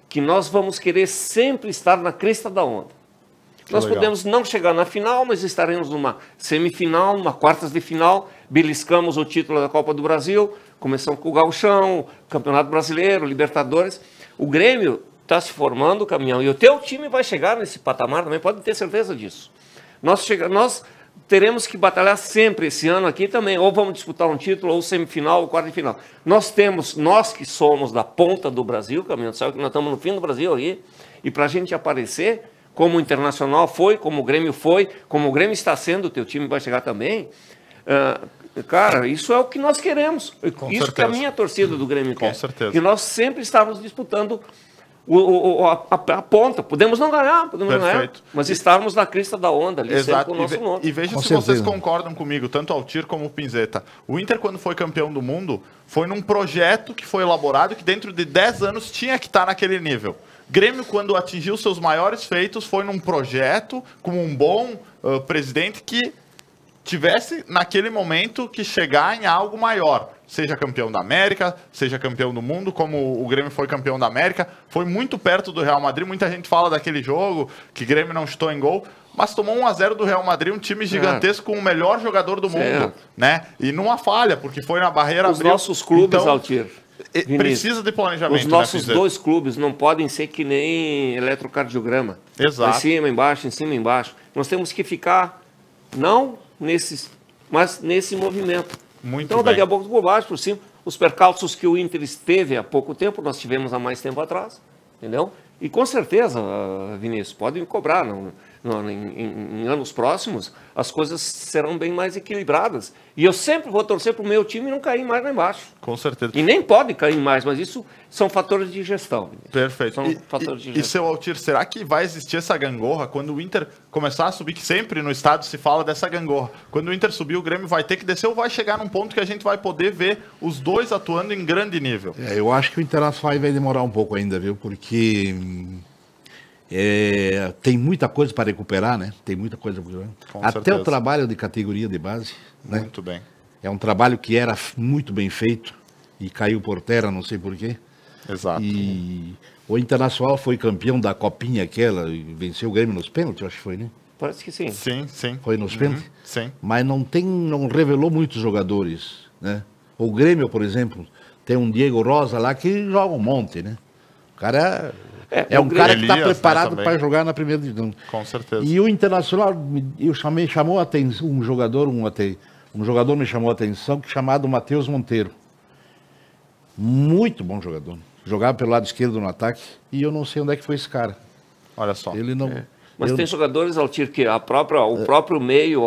que nós vamos querer sempre estar na crista da onda. Nós podemos não chegar na final, mas estaremos numa semifinal, numa quartas de final, beliscamos o título da Copa do Brasil, começamos com o Gauchão, Campeonato Brasileiro, Libertadores. O Grêmio está se formando, Caminhão, e o teu time vai chegar nesse patamar também, pode ter certeza disso. Nós teremos que batalhar sempre esse ano aqui também, ou vamos disputar um título, ou semifinal, ou quarta de final. Nós que somos da ponta do Brasil, Caminhão, sabe que nós estamos no fim do Brasil aí, e para a gente aparecer, como o Internacional foi, como o Grêmio foi, como o Grêmio está sendo, o teu time vai chegar também, cara, isso é o que nós queremos. Com isso certeza. Que a minha torcida do Grêmio com quer. Certeza. Que nós sempre estávamos disputando a ponta. Podemos não ganhar, mas estarmos na crista da onda ali, sempre com o nosso nome. E veja se vocês concordam comigo, tanto o Altir como o Pinzeta. O Inter, quando foi campeão do mundo, foi num projeto que foi elaborado que dentro de 10 anos tinha que estar naquele nível. Grêmio, quando atingiu seus maiores feitos, foi num projeto com um bom presidente que tivesse, naquele momento, que chegar em algo maior. Seja campeão da América, seja campeão do mundo, como o Grêmio foi campeão da América. Foi muito perto do Real Madrid. Muita gente fala daquele jogo, que o Grêmio não chutou em gol, mas tomou 1-0 do Real Madrid, um time gigantesco com o melhor jogador do mundo. Né? E numa falha, porque foi na barreira... Os nossos clubes, então, Altir, precisa de planejamento. Os nossos dois clubes não podem ser que nem eletrocardiograma. Exato. Em cima, embaixo, em cima, embaixo. Nós temos que ficar, não mas nesse movimento. Muito então, daqui a pouco, por baixo, por cima, os percalços que o Inter esteve há pouco tempo, nós tivemos há mais tempo atrás, entendeu? E com certeza, Vinícius, podem me cobrar. Em anos próximos, as coisas serão bem mais equilibradas. E eu sempre vou torcer para o meu time não cair mais lá embaixo. Com certeza. E nem pode cair mais, mas isso são fatores de gestão. Vinícius. Perfeito. São fatores de E gestão. seu Altir, será que vai existir essa gangorra quando o Inter começar a subir? Que sempre no estado se fala dessa gangorra. Quando o Inter subir, o Grêmio vai ter que descer ou vai chegar num ponto que a gente vai poder ver os dois atuando em grande nível? Eu acho que o Internacional vai demorar um pouco ainda, viu? Porque tem muita coisa para recuperar, né? Tem muita coisa para recuperar. Até certeza. o trabalho de categoria de base, né? Muito bem. É um trabalho que era muito bem feito e caiu por terra, não sei porquê. Exato. E o Internacional foi campeão da Copinha aquela e venceu o Grêmio nos pênaltis, eu acho que foi, né? Parece que sim. Sim, sim. Foi nos pênaltis? Sim. Mas não revelou muitos jogadores, né? O Grêmio, por exemplo, tem um Diego Rosa lá que joga um monte, né? O cara é um cara que está Elias, né, preparado também. para jogar na primeira divisão. Com certeza. E o Internacional, chamou a atenção, um jogador me chamou a atenção, chamado Matheus Monteiro. Muito bom jogador. Jogava pelo lado esquerdo no ataque e eu não sei onde é que foi esse cara. Olha só. Ele não... Mas tem jogadores, Altir, que o próprio meio,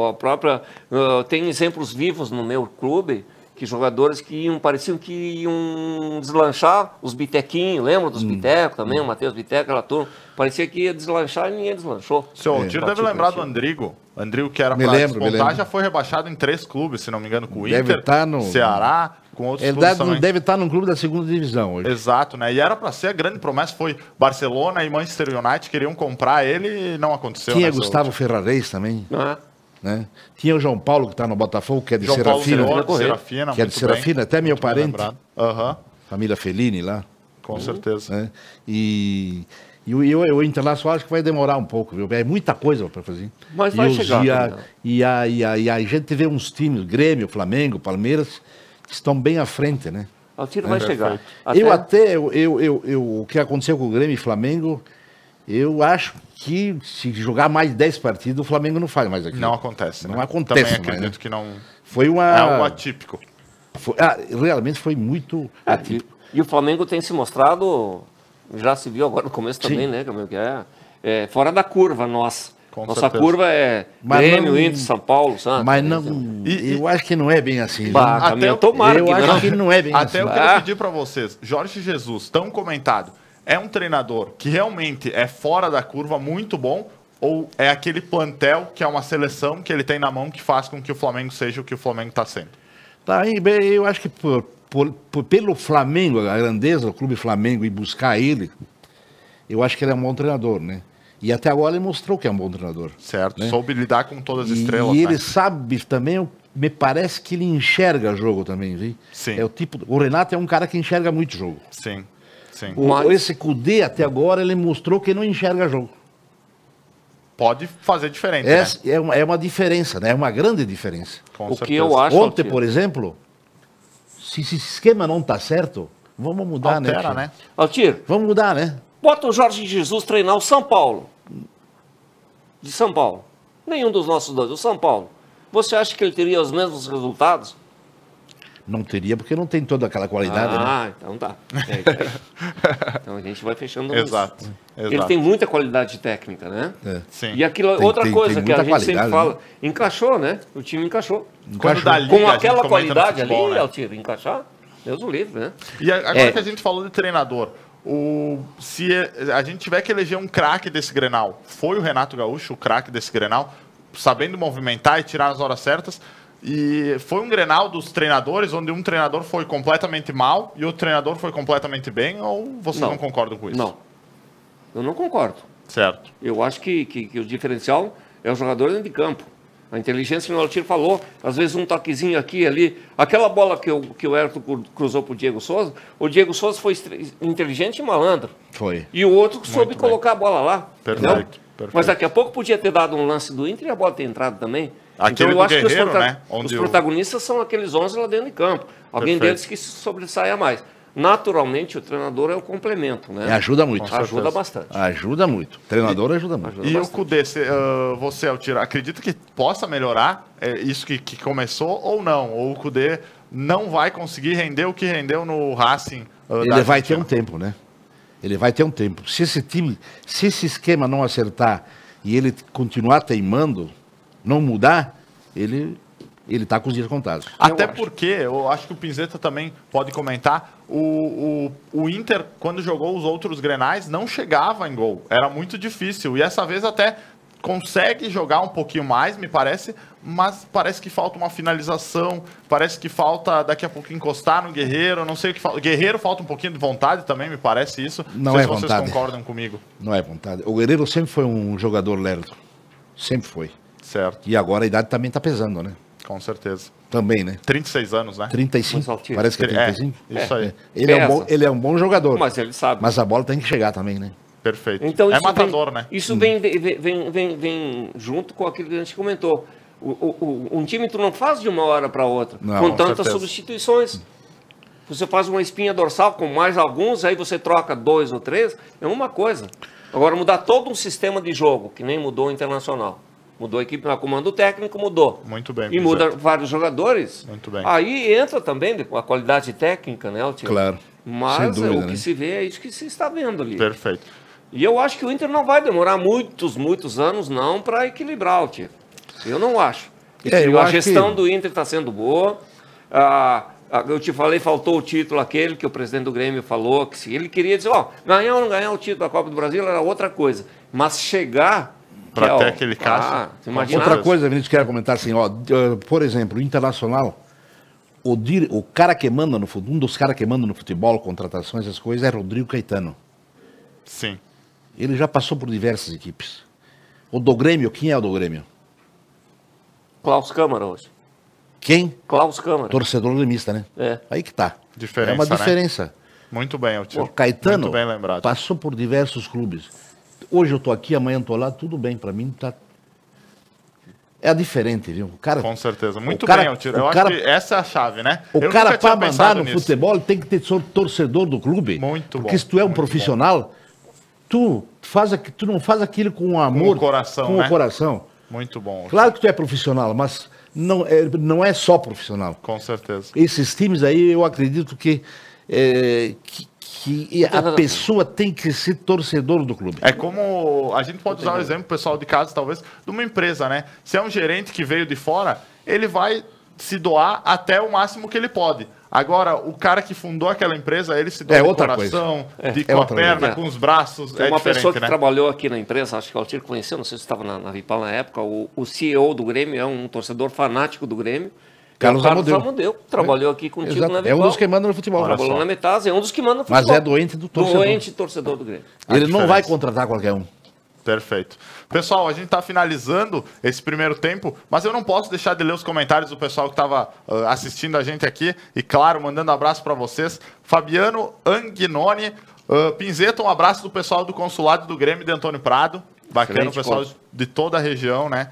tem exemplos vivos no meu clube, que jogadores que pareciam que iam deslanchar, os Bitequinhos, lembra dos Biteco também, o Matheus Biteco, aquela turma, parecia que ia deslanchar e ninguém deslanchou. Seu Altir deve lembrar do Andrigo. Andrigo, que era Me para lembro. despontar, já foi rebaixado em 3 clubes, se não me engano, com o Deve Inter, tá no- Ceará, com outros Ele clubes também. deve estar num clube da segunda divisão hoje. Exato, né? E era para ser a grande promessa, foi Barcelona e Manchester United queriam comprar ele e não aconteceu. Tinha né, seu Gustavo Ferrareis também, Não é? né? Tinha o João Paulo, que está no Botafogo, que é de João Paulo Serafina. Serafina, Que é de muito Serafina, bem. até meu Muito bem parente. lembrado. Aham, Família Fellini lá. com certeza. Né? E o Internacional acho que vai demorar um pouco, viu? É muita coisa para fazer. Mas vai os- chegar, E Daniel. a gente vê uns times, Grêmio, Flamengo, Palmeiras, que estão bem à frente, né? Altir vai chegar. O que aconteceu com o Grêmio e Flamengo, eu acho que se jogar mais 10 partidas, o Flamengo não faz mais aquilo. Não acontece. Não né? acontece Também mais, acredito né? que não. Foi É algo uma... atípico. realmente foi muito atípico. E o Flamengo tem se mostrado, já se viu agora no começo também, né? Como é que é fora da curva nossa. Com Nossa certeza. curva é Mas Grêmio, não- Inter, São Paulo, Santos. Mas não, E- eu acho que não é bem assim. Bah, viu? caminhão, Até tomara eu que acho não. que não é bem Até eu assim. queria Ah. pedir para vocês, Jorge Jesus, tão comentado, é um treinador que realmente é fora da curva, muito bom, ou é aquele plantel que é uma seleção que ele tem na mão que faz com que o Flamengo seja o que o Flamengo está sendo? Tá, aí, bem, eu acho que pelo Flamengo, a grandeza do clube Flamengo e buscar ele, eu acho que ele é um bom treinador, né? E até agora ele mostrou que é um bom treinador. Certo? Né? Soube lidar com todas as E estrelas, ele né? sabe também, me parece que ele enxerga jogo também, viu? Sim. É o Renato é um cara que enxerga muito jogo. Sim, sim. Esse Cudê até agora ele mostrou que não enxerga jogo. Pode fazer diferente, né? É uma diferença, né? É uma grande diferença. Com O que certeza. eu acho, Ontem, Altir, por exemplo, se esse esquema não tá certo, vamos mudar, Altera, tio? né? Altir, Vamos mudar, né? bota o Jorge Jesus treinar o São Paulo. De São Paulo. Nenhum dos nossos dois, o São Paulo. Você acha que ele teria os mesmos resultados? Não teria, porque não tem toda aquela qualidade, né? Então tá. Então a gente vai fechando nisso. Exato. Ele Exato. tem muita qualidade técnica, né? É. Sim. E aquilo, Tem- outra tem- coisa tem que a muita gente sempre qualidade, fala, encaixou, né? O time encaixou. Quando dá liga, Com a gente aquela comenta no qualidade futebol, ali, né? Altir, encaixar, Deus o livre, né? E agora É. que a gente falou de treinador, se a gente tiver que eleger um craque desse Grenal, foi o Renato Gaúcho o craque desse Grenal, sabendo movimentar e tirar as horas certas, e foi um Grenal dos treinadores, onde um treinador foi completamente mal e outro treinador foi completamente bem, ou vocês não concordam com isso? Não. Eu não concordo. Certo. Eu acho que o diferencial é o jogador dentro de campo. A inteligência que o Altir falou, às vezes um toquezinho aqui e ali. Aquela bola que o Ayrton cruzou para o Diego Souza, o Diego Souza foi inteligente e malandro. Foi. E o outro soube bem. colocar a bola lá. Perfeito, entendeu? perfeito. Mas daqui a pouco podia ter dado um lance do Inter e a bola ter entrado também. Aquele então eu do acho que Guerreiro, né? Onde os protagonistas são aqueles 11 lá dentro de campo. Alguém Perfeito. deles que se sobressaia mais. Naturalmente, o treinador é o complemento, né? Ajuda muito. Ajuda bastante. Ajuda muito. O treinador ajuda muito. Ajuda E o bastante. Cudê, você, Altir, acredita que possa melhorar isso que começou ou não? Ou o Cudê não vai conseguir render o que rendeu no Racing? Ele vai ter um tempo, né? Ele vai ter um tempo. Se esse esquema não acertar e ele continuar teimando, não mudar, ele está com os dias contados. Até porque, eu acho que o Pinzeta também pode comentar, o Inter, quando jogou os outros Grenais, não chegava em gol. Era muito difícil. E essa vez até consegue jogar um pouquinho mais, me parece, mas parece que falta uma finalização, parece que falta daqui a pouco encostar no Guerreiro, não sei o que falta. Guerreiro falta um pouquinho de vontade também, me parece isso. Não sei se é vocês vontade. concordam comigo. Não é vontade. O Guerreiro sempre foi um jogador lerdo. Sempre foi. Certo, E agora a idade também está pesando, né? com certeza. Também, né? 36 anos, né? 35, parece que é 35. Isso aí. Ele é um bom jogador. Mas ele sabe. Mas a bola tem que chegar também, né? Perfeito. Então, é matador, né? Isso vem junto com aquilo que a gente comentou. Um time tu não faz de uma hora para outra, Não, com com tantas certeza. substituições. Você faz uma espinha dorsal com mais alguns, aí você troca 2 ou 3, é uma coisa. Agora, mudar todo um sistema de jogo, que nem mudou o Internacional. Mudou a equipe, o comando técnico mudou. Muito bem, E muda vários jogadores. Muito bem. Aí entra também a qualidade técnica, né, o time? Claro. Mas Sem dúvida, o que né? se vê é isso que se está vendo ali. Perfeito. E eu acho que o Inter não vai demorar muitos anos não para equilibrar o time. Eu não acho. Eu a acho gestão que- do Inter está sendo boa. Eu te falei, faltou o título aquele que o presidente do Grêmio falou, que se ele queria dizer, ganhar ou não ganhar o título da Copa do Brasil era outra coisa. Mas chegar... Pra ter aquele caixa. Imagina, Outra coisa, Vinícius, quero comentar assim, por exemplo, o Internacional, o cara que manda no futebol, um dos caras que manda no futebol, contratações, essas coisas, é Rodrigo Caetano. Sim. Ele já passou por diversas equipes. O do Grêmio, quem é o do Grêmio? Klaus Câmara hoje. Quem? Klaus Câmara. Torcedor gremista, né? É. Aí que tá. Diferença, é uma né? diferença. Muito bem, Altir. O Caetano Muito bem lembrado. passou por diversos clubes. Hoje eu tô aqui, amanhã eu tô lá, tudo bem, para mim tá... É diferente, viu? O cara, Com certeza. Muito o cara- bem, Altir. o Eu acho cara- que essa é a chave, né? O Eu cara nunca tinha para mandar pensado no nisso. futebol ele tem que ter torcedor do clube. Muito Porque bom, se tu é um muito profissional, tu não faz aquilo com amor, o coração, com né? o coração. Muito bom. Claro que tu é profissional, mas não é só profissional. Com certeza. Esses times aí, eu acredito que a pessoa tem que ser torcedor do clube. É como a gente pode usar o exemplo, pessoal de casa, talvez, de uma empresa, né? Se é um gerente que veio de fora, ele vai se doar até o máximo que ele pode. Agora, o cara que fundou aquela empresa, ele se doa É de outra coração, coisa. com a outra perna, coisa. com os braços. Tem É uma diferente, pessoa que né? trabalhou aqui na empresa, acho que o Altir conheceu, não sei se estava na Ripal na época, o CEO do Grêmio é um torcedor fanático do Grêmio. Carlos Amodeu. Amodeu. Trabalhou aqui contigo Exato. na É Ripal. um dos que manda no futebol. Trabalhou na Metasa, é um dos que manda no futebol. Mas é doente do torcedor. Doente torcedor do Grêmio. Ele A não vai diferença. contratar qualquer um. Perfeito. Pessoal, a gente está finalizando esse primeiro tempo, mas eu não posso deixar de ler os comentários do pessoal que estava assistindo a gente aqui. E, claro, mandando abraço para vocês. Fabiano Anguinoni. Pinzeta, um abraço do pessoal do Consulado do Grêmio de Antônio Prado. Bacana, Excelente o pessoal conto. de toda a região, né?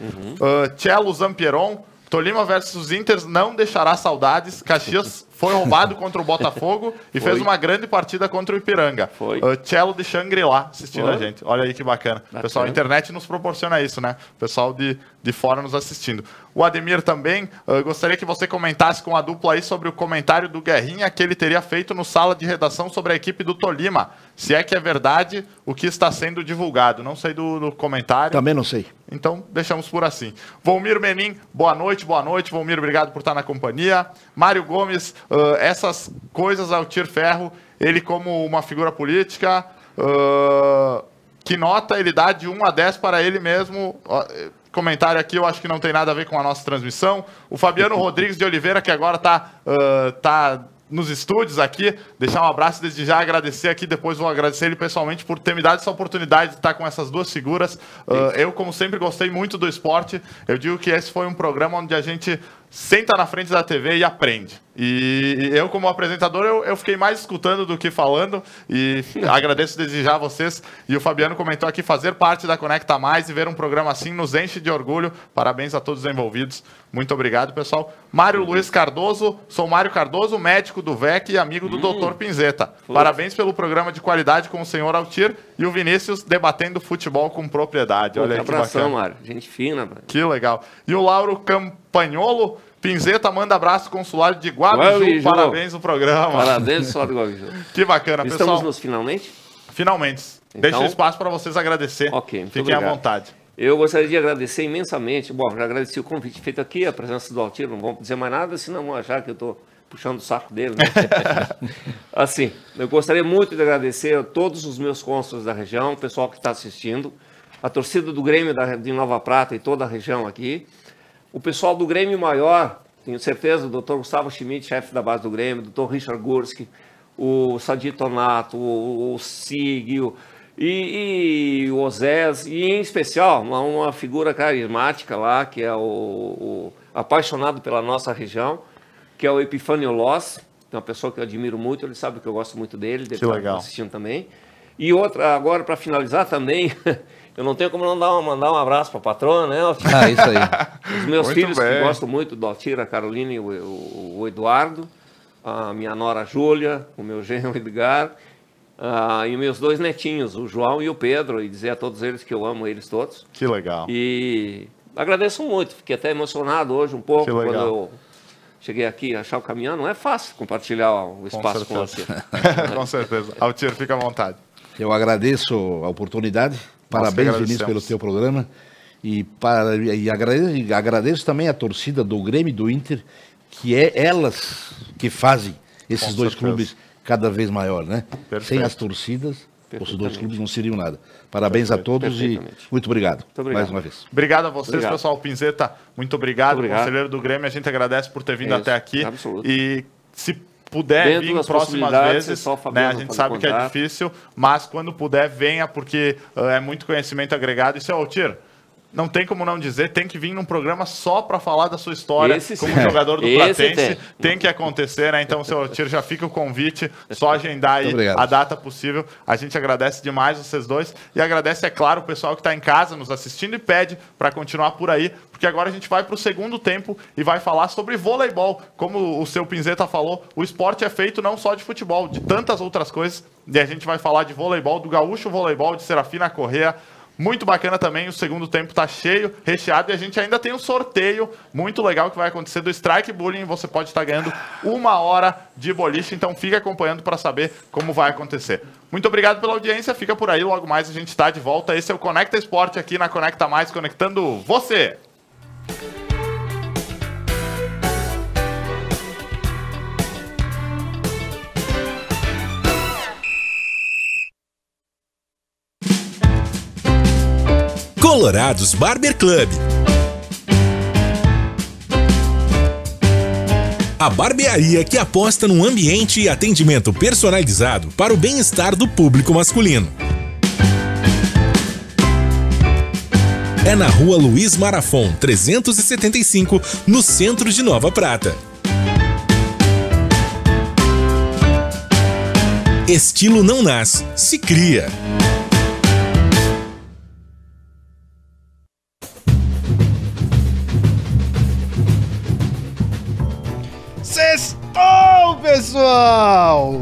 Cello Zampieron. Tolima versus Inter não deixará saudades. Caxias foi roubado contra o Botafogo e fez uma grande partida contra o Ipiranga. Foi. Cello de Xangri-Lá assistindo Foi. a gente. Olha aí que bacana. Pessoal, a internet nos proporciona isso, né? Pessoal de fora nos assistindo. O Ademir também, gostaria que você comentasse com a dupla aí sobre o comentário do Guerrinha que ele teria feito no sala de redação sobre a equipe do Tolima. Se é que é verdade o que está sendo divulgado. Não sei do comentário. Também não sei. Então, deixamos por assim. Volmir Menin, boa noite, boa noite. Volmir, obrigado por estar na companhia. Mário Gomes, essas coisas ao Altir Ferro, ele como uma figura política, que nota ele dá de 1 a 10 para ele mesmo. Comentário aqui, eu acho que não tem nada a ver com a nossa transmissão. O Fabiano Rodrigues de Oliveira, que agora está nos estúdios aqui, deixar um abraço desde já, agradecer aqui, depois vou agradecer ele pessoalmente por ter me dado essa oportunidade de estar com essas duas figuras. Eu, como sempre, gostei muito do esporte. Eu digo que esse foi um programa onde a gente senta na frente da TV e aprende. E eu, como apresentador, eu fiquei mais escutando do que falando, e agradeço desde já a vocês. E o Fabiano comentou aqui, fazer parte da Conecta Mais e ver um programa assim nos enche de orgulho. Parabéns a todos os envolvidos. Muito obrigado, pessoal. Mário Luiz Cardoso, sou Mário Cardoso, médico do VEC e amigo do Dr. Pinzeta. Parabéns pelo programa de qualidade com o senhor Altir e o Vinícius debatendo futebol com propriedade. Olha aí que abração, bacana. Mário. Gente fina, velho. Que legal. E o Lauro Campanholo, Pinzeta manda abraço consulário de Guabiju. Guabiju. Parabéns no programa. Parabéns, só do Guabiju. Que bacana, Estamos pessoal. nos finalmente? finalmente. Então, deixa o espaço para vocês agradecer. Ok, muito Fiquem obrigado. à vontade. Eu gostaria de agradecer imensamente. Bom, já agradeci o convite feito aqui, a presença do Altir, não vamos dizer mais nada, senão vão achar que eu estou puxando o saco dele. Né? Assim, eu gostaria muito de agradecer a todos os meus cônsules da região, o pessoal que está assistindo, a torcida do Grêmio de Nova Prata e toda a região aqui, o pessoal do Grêmio Maior, tenho certeza, o Dr. Gustavo Schmidt, chefe da base do Grêmio, o Dr. Richard Gurski, o Sadi Tonato, o Sig, e o Osés, e em especial uma figura carismática lá, que é o apaixonado pela nossa região, que é o Epifânio Loss, uma pessoa que eu admiro muito, ele sabe que eu gosto muito dele, deve estar assistindo também. E outra, agora para finalizar também, eu não tenho como não mandar um abraço para a patrona, né, Altir? Ah, isso aí. Os meus Muito filhos, bem. que gostam muito do Altir, a Carolina e o Eduardo, a minha nora Júlia, o meu genro Edgar, e meus 2 netinhos, o João e o Pedro, e dizer a todos eles que eu amo eles todos. Que legal. E agradeço muito, fiquei até emocionado hoje um pouco, Que legal. quando eu cheguei aqui a achar o caminhão. Não é fácil compartilhar o espaço com você. Com certeza. Altir, fica à vontade. Eu agradeço a oportunidade. Parabéns, Vinícius, pelo teu programa. E agradeço também a torcida do Grêmio e do Inter, que é elas que fazem esses dois clubes cada vez maior, né? Perfeito. Sem as torcidas, os dois clubes não seriam nada. Parabéns a todos e muito obrigado, mais uma vez. Obrigado a vocês, Obrigado. pessoal. Pinzeta, muito obrigado. Conselheiro do Grêmio, a gente agradece por ter vindo até aqui. Absoluto. E se puder Dentro vir das próximas possibilidades, vezes, só o né, Fabiano a gente pode sabe que é contar. difícil, mas quando puder, venha, porque é muito conhecimento agregado. E, seu Altir, não tem como não dizer, tem que vir num programa só para falar da sua história como jogador do Platense. Tem que acontecer, né? Então, seu Altir, já fica o convite, só agendar aí a data possível. A gente agradece demais vocês dois e agradece, é claro, o pessoal que está em casa nos assistindo e pede para continuar por aí, porque agora a gente vai para o segundo tempo e vai falar sobre voleibol. Como o seu Pinzeta falou, o esporte é feito não só de futebol, de tantas outras coisas. E a gente vai falar de voleibol, do Gaúcho Voleibol, de Serafina Corrêa. Muito bacana também, o segundo tempo tá cheio, recheado, e a gente ainda tem um sorteio muito legal que vai acontecer do Strike Bullying. Você pode estar ganhando 1 hora de boliche, então fica acompanhando para saber como vai acontecer. Muito obrigado pela audiência, fica por aí, logo mais a gente está de volta. Esse é o Conecta Esporte aqui na Conecta Mais, conectando você. Colorados Barber Club. A barbearia que aposta num ambiente e atendimento personalizado para o bem-estar do público masculino. É na Rua Luiz Marafon, 375, no centro de Nova Prata. Estilo não nasce, se cria. Sextou, pessoal!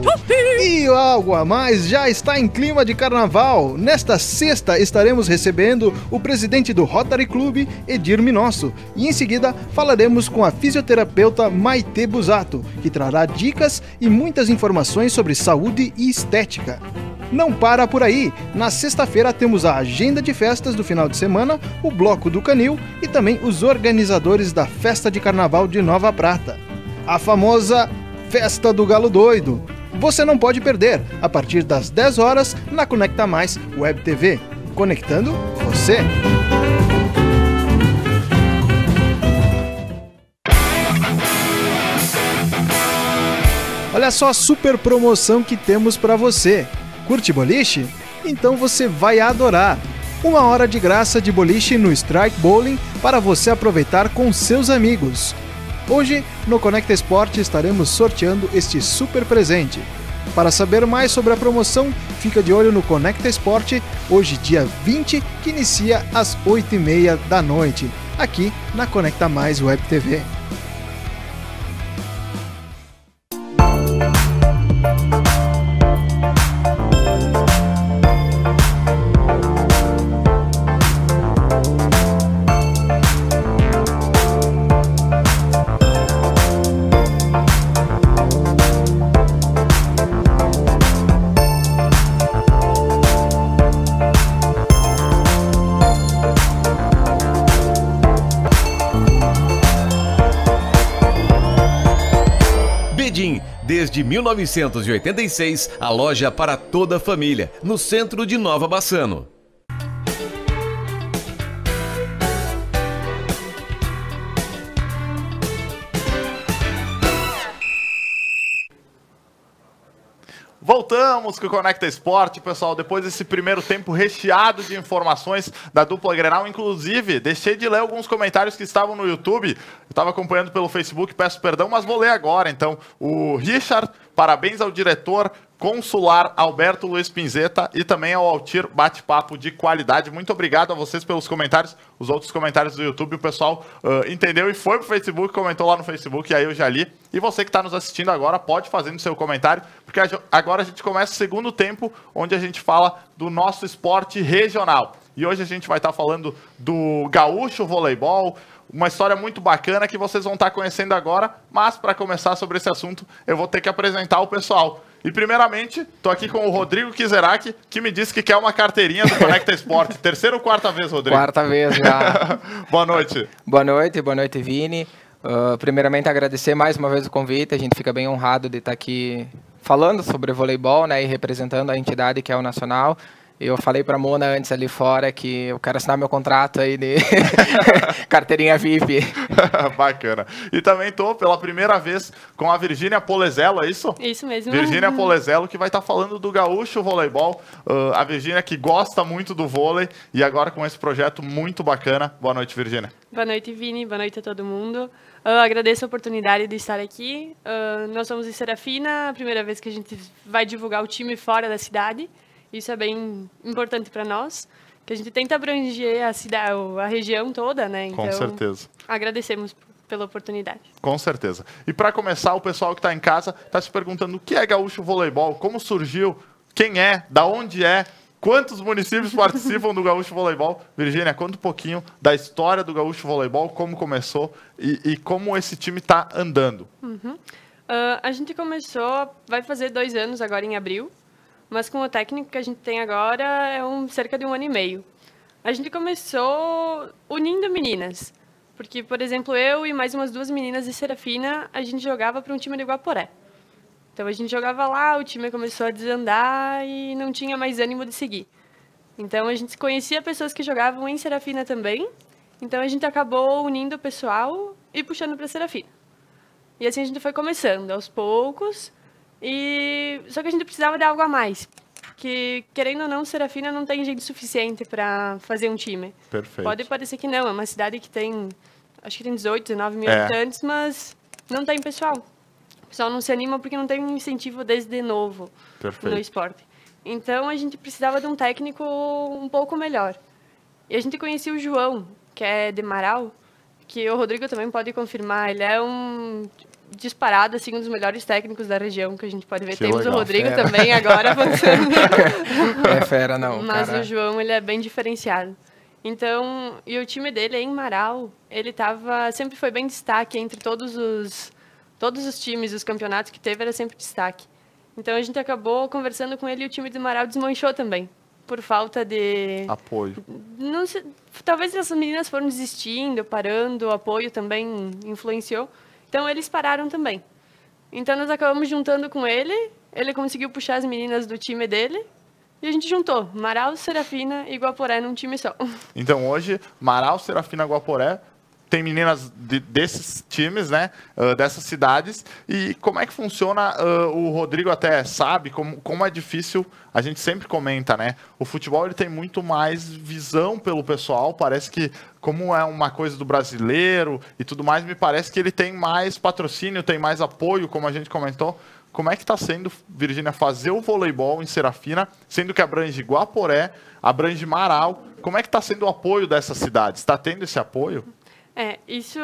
E o Algo a Mais já está em clima de carnaval. Nesta sexta estaremos recebendo o presidente do Rotary Club, Edir Minosso. E em seguida falaremos com a fisioterapeuta Maite Busato, que trará dicas e muitas informações sobre saúde e estética. Não para por aí. Na sexta-feira temos a agenda de festas do final de semana, o Bloco do Canil e também os organizadores da Festa de Carnaval de Nova Prata. A famosa Festa do Galo Doido. Você não pode perder, a partir das 10 horas, na Conecta Mais Web TV. Conectando você. Olha só a super promoção que temos para você. Curte boliche? Então você vai adorar. 1 hora de graça de boliche no Strike Bowling para você aproveitar com seus amigos. Hoje, no Conecta Esporte, estaremos sorteando este super presente. Para saber mais sobre a promoção, fica de olho no Conecta Esporte, hoje dia 20, que inicia às 8h30 da noite, aqui na Conecta Mais Web TV. Desde 1986, a loja para toda a família, no centro de Nova Bassano. Voltamos com o Conecta Esporte, pessoal, depois desse primeiro tempo recheado de informações da dupla Grenal. Inclusive, deixei de ler alguns comentários que estavam no YouTube. Eu estava acompanhando pelo Facebook, peço perdão, mas vou ler agora. Então, o Richard, parabéns ao diretor consular Alberto Luiz Pinzeta e também ao Altir, bate-papo de qualidade. Muito obrigado a vocês pelos comentários. Os outros comentários do YouTube, o pessoal entendeu e foi pro Facebook, comentou lá no Facebook, e aí eu já li. E você que está nos assistindo agora, pode fazer no seu comentário, porque agora a gente começa o segundo tempo, onde a gente fala do nosso esporte regional. E hoje a gente vai estar falando do gaúcho voleibol, uma história muito bacana que vocês vão estar conhecendo agora, mas para começar sobre esse assunto, eu vou ter que apresentar o pessoal. E primeiramente, estou aqui com o Rodrigo Kizerac, que me disse que quer uma carteirinha do Conecta Esporte. Terceira ou quarta vez, Rodrigo? Quarta vez já. Boa noite. Boa noite, Vini. Primeiramente, agradecer mais uma vez o convite. A gente fica bem honrado de estar aqui falando sobre voleibol, né, e representando a entidade que é o Nacional. Eu falei para a Mona antes ali fora que eu quero assinar meu contrato aí de carteirinha VIP. Bacana. E também estou pela primeira vez com a Virgínia Polezello, é isso? Isso mesmo. Virgínia Polezello, que vai estar falando do gaúcho voleibol. A Virgínia que gosta muito do vôlei e agora com esse projeto muito bacana. Boa noite, Virgínia. Boa noite, Vini. Boa noite a todo mundo. Agradeço a oportunidade de estar aqui. Nós somos de Serafina, a primeira vez que a gente vai divulgar o time fora da cidade. Isso é bem importante para nós, que a gente tenta abranger a cidade, a região toda, né? Então, com certeza. Agradecemos pela oportunidade. Com certeza. E para começar, o pessoal que está em casa está se perguntando o que é gaúcho voleibol, como surgiu, quem é, da onde é, quantos municípios participam do gaúcho voleibol. Virgínia, conta um pouquinho da história do gaúcho voleibol, como começou e como esse time está andando. A gente começou, vai fazer 2 anos agora em abril. Mas com o técnico que a gente tem agora, é cerca de 1 ano e meio. A gente começou unindo meninas. Porque, por exemplo, eu e mais umas 2 meninas de Serafina, a gente jogava para um time de Guaporé. Então, a gente jogava lá, o time começou a desandar e não tinha mais ânimo de seguir. Então, a gente conhecia pessoas que jogavam em Serafina também. Então, a gente acabou unindo o pessoal e puxando para Serafina. E assim a gente foi começando, aos poucos. Só que a gente precisava de algo a mais. Que, querendo ou não, Serafina não tem gente suficiente para fazer um time. Perfeito. Pode parecer que não, é uma cidade que tem, acho que tem 18, 19 mil habitantes, mas não tem pessoal. O pessoal não se anima porque não tem um incentivo desde novo no esporte. Então, a gente precisava de um técnico um pouco melhor. E a gente conhecia o João, que é de Marau, que o Rodrigo também pode confirmar. Ele é disparado, assim, um dos melhores técnicos da região que a gente pode ver. Temos legal. O Rodrigo também agora avançando. É fera, não. Mas cara, o João, ele é bem diferenciado. Então, e o time dele em Marau, ele sempre foi bem destaque entre todos os times, os campeonatos que teve, era sempre destaque. Então, a gente acabou conversando com ele e o time de Marau desmanchou também, por falta de apoio. Não sei, talvez as meninas foram desistindo, parando, o apoio também influenciou. Então, eles pararam também. Então, nós acabamos juntando com ele conseguiu puxar as meninas do time dele, e a gente juntou Marau, Serafina e Guaporé num time só. Então, hoje, Marau, Serafina e Guaporé tem meninas desses times, né, dessas cidades. E como é que funciona? O Rodrigo até sabe como é difícil, a gente sempre comenta, né? O futebol ele tem muito mais visão pelo pessoal, parece que, como é uma coisa do brasileiro e tudo mais, me parece que ele tem mais patrocínio, tem mais apoio, como a gente comentou. Como é que está sendo, Virgínia, fazer o voleibol em Serafina, sendo que abrange Guaporé, abrange Marau? Como é que está sendo o apoio dessas cidades? Está tendo esse apoio? Isso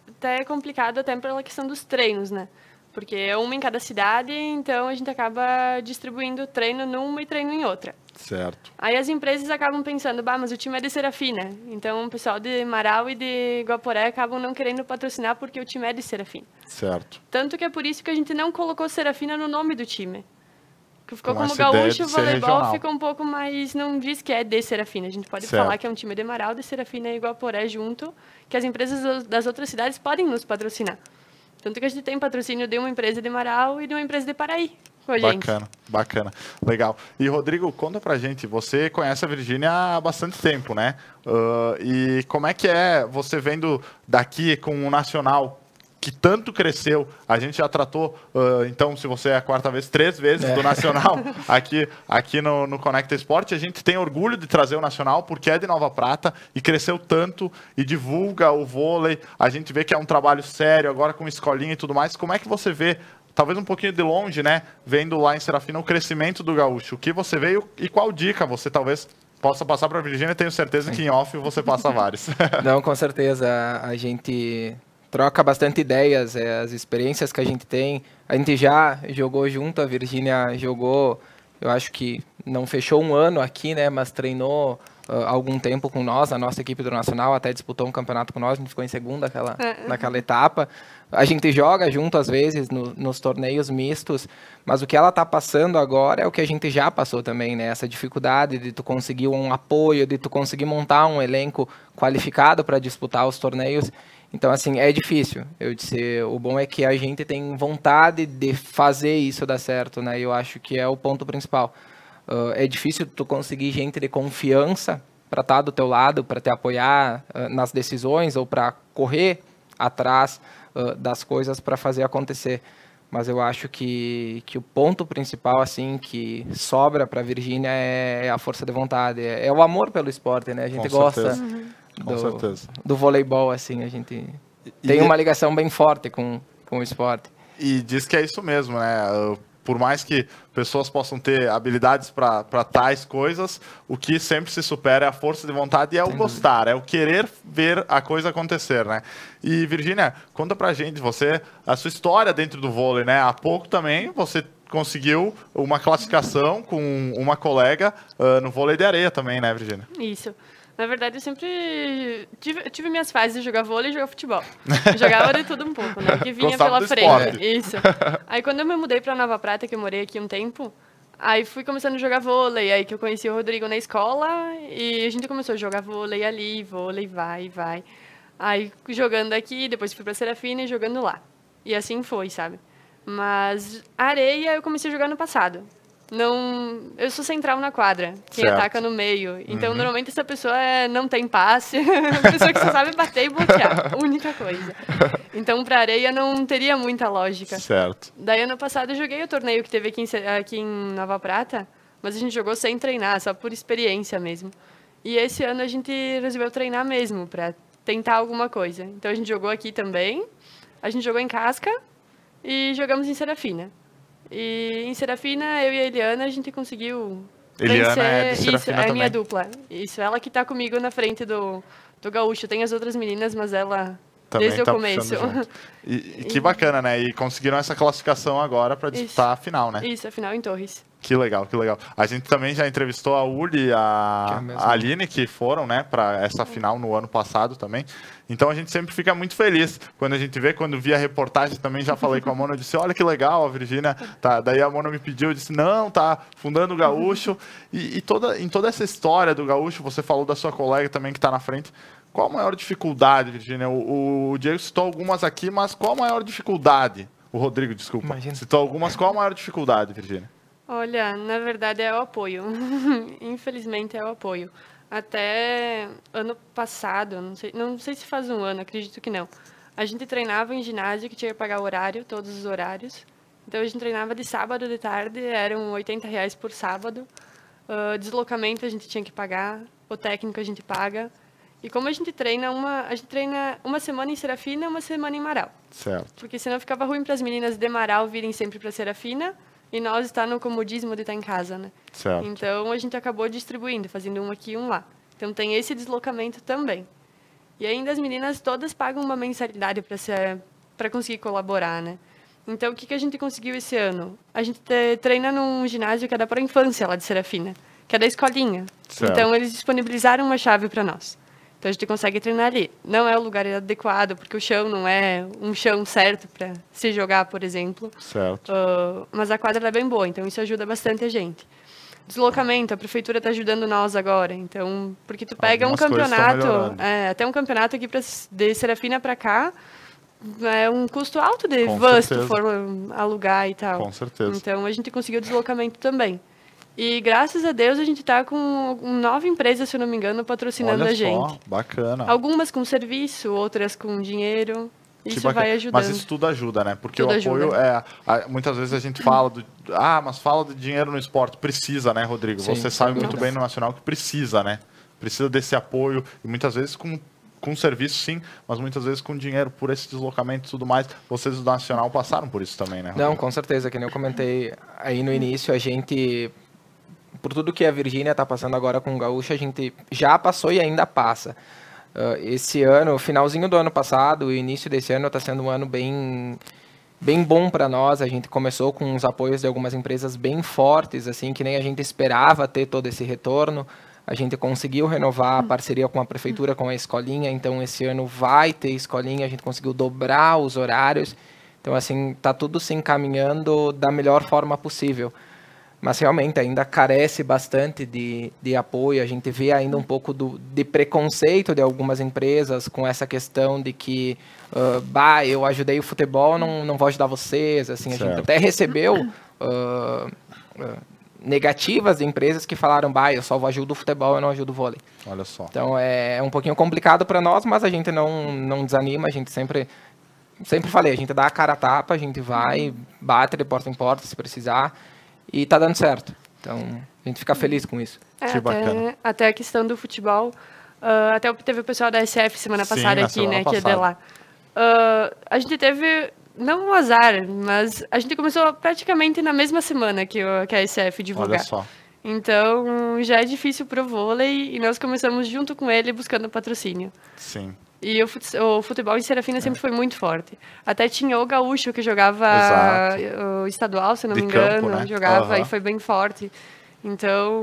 até é complicado até pela questão dos treinos, né? Porque é uma em cada cidade, então a gente acaba distribuindo treino numa e treino em outra. Certo. Aí as empresas acabam pensando, mas o time é de Serafina. Então o pessoal de Marau e de Guaporé acabam não querendo patrocinar porque o time é de Serafina. Certo. Tanto que é por isso que a gente não colocou Serafina no nome do time. Que ficou como gaúcho, o voleibol fica um pouco mais... Não diz que é de Serafina. A gente pode falar que é um time de Marau, de Serafina e Guaporé junto, que as empresas das outras cidades podem nos patrocinar. Tanto que a gente tem patrocínio de uma empresa de Marau e de uma empresa de Paraí com a gente. Bacana. Legal. E, Rodrigo, conta pra gente, você conhece a Virgínia há bastante tempo, né? E como é que é você vendo daqui com o Nacional, que tanto cresceu? A gente já tratou, então, se você é a quarta vez, 3 vezes do Nacional aqui no Conecta Esporte. A gente tem orgulho de trazer o Nacional, porque é de Nova Prata e cresceu tanto e divulga o vôlei. A gente vê que é um trabalho sério, agora com escolinha e tudo mais. Como é que você vê, talvez um pouquinho de longe, né, vendo lá em Serafina o crescimento do gaúcho? O que você veio e qual dica você talvez possa passar para a Virgínia? Tenho certeza que em off você passa vários. Não, com certeza. A gente troca bastante ideias, as experiências que a gente tem. A gente já jogou junto, a Virgínia jogou, eu acho que não fechou um ano aqui, né, mas treinou algum tempo com nós, a nossa equipe do Nacional, até disputou um campeonato com nós, a gente ficou em segunda naquela etapa. A gente joga junto, às vezes, nos torneios mistos, mas o que ela está passando agora é o que a gente já passou também, né? Essa dificuldade de tu conseguir um apoio, de tu conseguir montar um elenco qualificado para disputar os torneios. Então, assim, é difícil. Eu disse, o bom é que a gente tem vontade de fazer isso dar certo, né? Eu acho que é o ponto principal. É difícil tu conseguir gente de confiança para estar do teu lado, para te apoiar nas decisões ou para correr atrás das coisas para fazer acontecer. Mas eu acho que o ponto principal, assim, que sobra para a Virgínia é a força de vontade, é o amor pelo esporte, né? A gente gosta do voleibol, assim, a gente tem uma ligação bem forte com o esporte. E diz que é isso mesmo, né? Por mais que pessoas possam ter habilidades para tais coisas, o que sempre se supera é a força de vontade e é o gostar, é o querer ver a coisa acontecer, né? E, Virgínia, conta pra gente, a sua história dentro do vôlei, né? Há pouco também você conseguiu uma classificação com uma colega no vôlei de areia também, né, Virgínia? Isso. Na verdade, eu sempre tive minhas fases de jogar vôlei e jogar futebol. Eu jogava de tudo um pouco, né? Que vinha Gostava pela do frente. esporte. Isso. Aí, quando eu me mudei para Nova Prata, que eu morei aqui um tempo, aí fui começando a jogar vôlei. Aí que eu conheci o Rodrigo na escola e a gente começou a jogar vôlei ali, vôlei, vai. Aí, jogando aqui, depois fui para Serafina e jogando lá. E assim foi, sabe? Mas areia eu comecei a jogar no passado. Não, eu sou central na quadra, quem ataca no meio. Então, normalmente, essa pessoa não tem passe, a pessoa que só sabe bater e bloquear, única coisa. Então, para areia não teria muita lógica. Certo. Daí, ano passado, eu joguei o torneio que teve aqui em Nova Prata, mas a gente jogou sem treinar, só por experiência mesmo. E esse ano a gente resolveu treinar mesmo, para tentar alguma coisa. Então, a gente jogou aqui também, a gente jogou em Casca e jogamos em Serafina. E em Serafina, eu e a Eliana, a gente conseguiu Eliana vencer. é de Serafina isso, é também. minha dupla. Isso, ela que tá comigo na frente do gaúcho. Tem as outras meninas, mas ela também desde tá o começo. E que bacana, né? E conseguiram essa classificação agora para disputar a final, né? Isso, a final em Torres. Que legal, que legal. A gente também já entrevistou a Uli e a Aline, que foram, né, para essa final no ano passado também. Então a gente sempre fica muito feliz quando a gente vê, quando vi a reportagem também, já falei com a Mona, eu disse, olha que legal, a Virgínia, tá. Daí a Mona me pediu, eu disse, não, tá fundando o Gaúcho. E em toda essa história do Gaúcho, você falou da sua colega também que está na frente. Qual a maior dificuldade, Virgínia? O Diego citou algumas aqui, mas qual a maior dificuldade? O Rodrigo, desculpa. Imagina. Citou algumas, qual a maior dificuldade, Virgínia? Olha, na verdade é o apoio. Infelizmente é o apoio. Até ano passado, não sei se faz um ano, acredito que não. A gente treinava em ginásio que tinha que pagar horário, todos os horários. Então a gente treinava de sábado de tarde, eram R$80 por sábado. Deslocamento a gente tinha que pagar, o técnico a gente paga. E como a gente treina uma semana em Serafina, uma semana em Marau. Certo. Porque senão ficava ruim para as meninas de Marau virem sempre para Serafina e nós estar no comodismo de estar em casa, né? Certo. Então a gente acabou distribuindo, fazendo um aqui e um lá. Então tem esse deslocamento também. E ainda as meninas todas pagam uma mensalidade para conseguir colaborar, né? Então o que a gente conseguiu esse ano? A gente treina num ginásio que é da pró-infância lá de Serafina, que é da escolinha. Certo. Então eles disponibilizaram uma chave para nós. Então a gente consegue treinar ali. Não é o lugar adequado, porque o chão não é um chão certo para se jogar, por exemplo. Certo. Mas a quadra é bem boa, então isso ajuda bastante a gente. Deslocamento, a prefeitura está ajudando nós agora. Então, porque tu pega Algumas um campeonato, coisas estão melhorando. até um campeonato aqui de Serafina para cá, é um custo alto de Com van se tu certeza. for alugar e tal. Com certeza. Então a gente conseguiu deslocamento também. E graças a Deus a gente está com 9 empresas, se eu não me engano, patrocinando Olha a gente. só, bacana. Algumas com serviço, outras com dinheiro. Que Isso bacana. vai ajudando. Mas isso tudo ajuda, né? Porque Tudo o apoio ajuda. muitas vezes a gente fala mas fala de dinheiro no esporte. Precisa, né, Rodrigo? Sim, Você sem sabe muito dúvida. bem no Nacional que precisa, né? Precisa desse apoio. E muitas vezes com serviço, sim, mas muitas vezes com dinheiro, por esse deslocamento e tudo mais. Vocês do Nacional passaram por isso também, né, Rodrigo? Não, com certeza, que nem eu comentei aí no início, a gente, por tudo que a Virgínia está passando agora com o Gaúcho, a gente já passou e ainda passa. Esse ano, finalzinho do ano passado, o início desse ano está sendo um ano bem bom para nós. A gente começou com os apoios de algumas empresas bem fortes, assim, que nem a gente esperava ter todo esse retorno. A gente conseguiu renovar a parceria com a prefeitura, com a escolinha, então esse ano vai ter escolinha, a gente conseguiu dobrar os horários. Então, assim, tá tudo se encaminhando da melhor forma possível. Mas realmente ainda carece bastante de apoio. A gente vê ainda um pouco de preconceito de algumas empresas com essa questão de que eu ajudei o futebol, não vou ajudar vocês. Assim, a gente até recebeu negativas de empresas que falaram, eu só ajudo o futebol, eu não ajudo o vôlei. Olha só. Então é um pouquinho complicado para nós, mas a gente não desanima, a gente sempre falei, a gente dá a cara a tapa, a gente vai, bate de porta em porta se precisar, e tá dando certo. Então, a gente fica feliz com isso. Que bacana. Até a questão do futebol, até teve o pessoal da SF semana Sim, passada na aqui, semana né, que é de passada. lá. A gente teve, não um azar, mas a gente começou praticamente na mesma semana que a SF divulgar. Olha só. Então, já é difícil pro vôlei, e nós começamos junto com ele buscando patrocínio. Sim. E o futebol em Serafina sempre foi muito forte. Até tinha o Gaúcho, que jogava o estadual, se não me engano. campo, né? Jogava e foi bem forte. Então,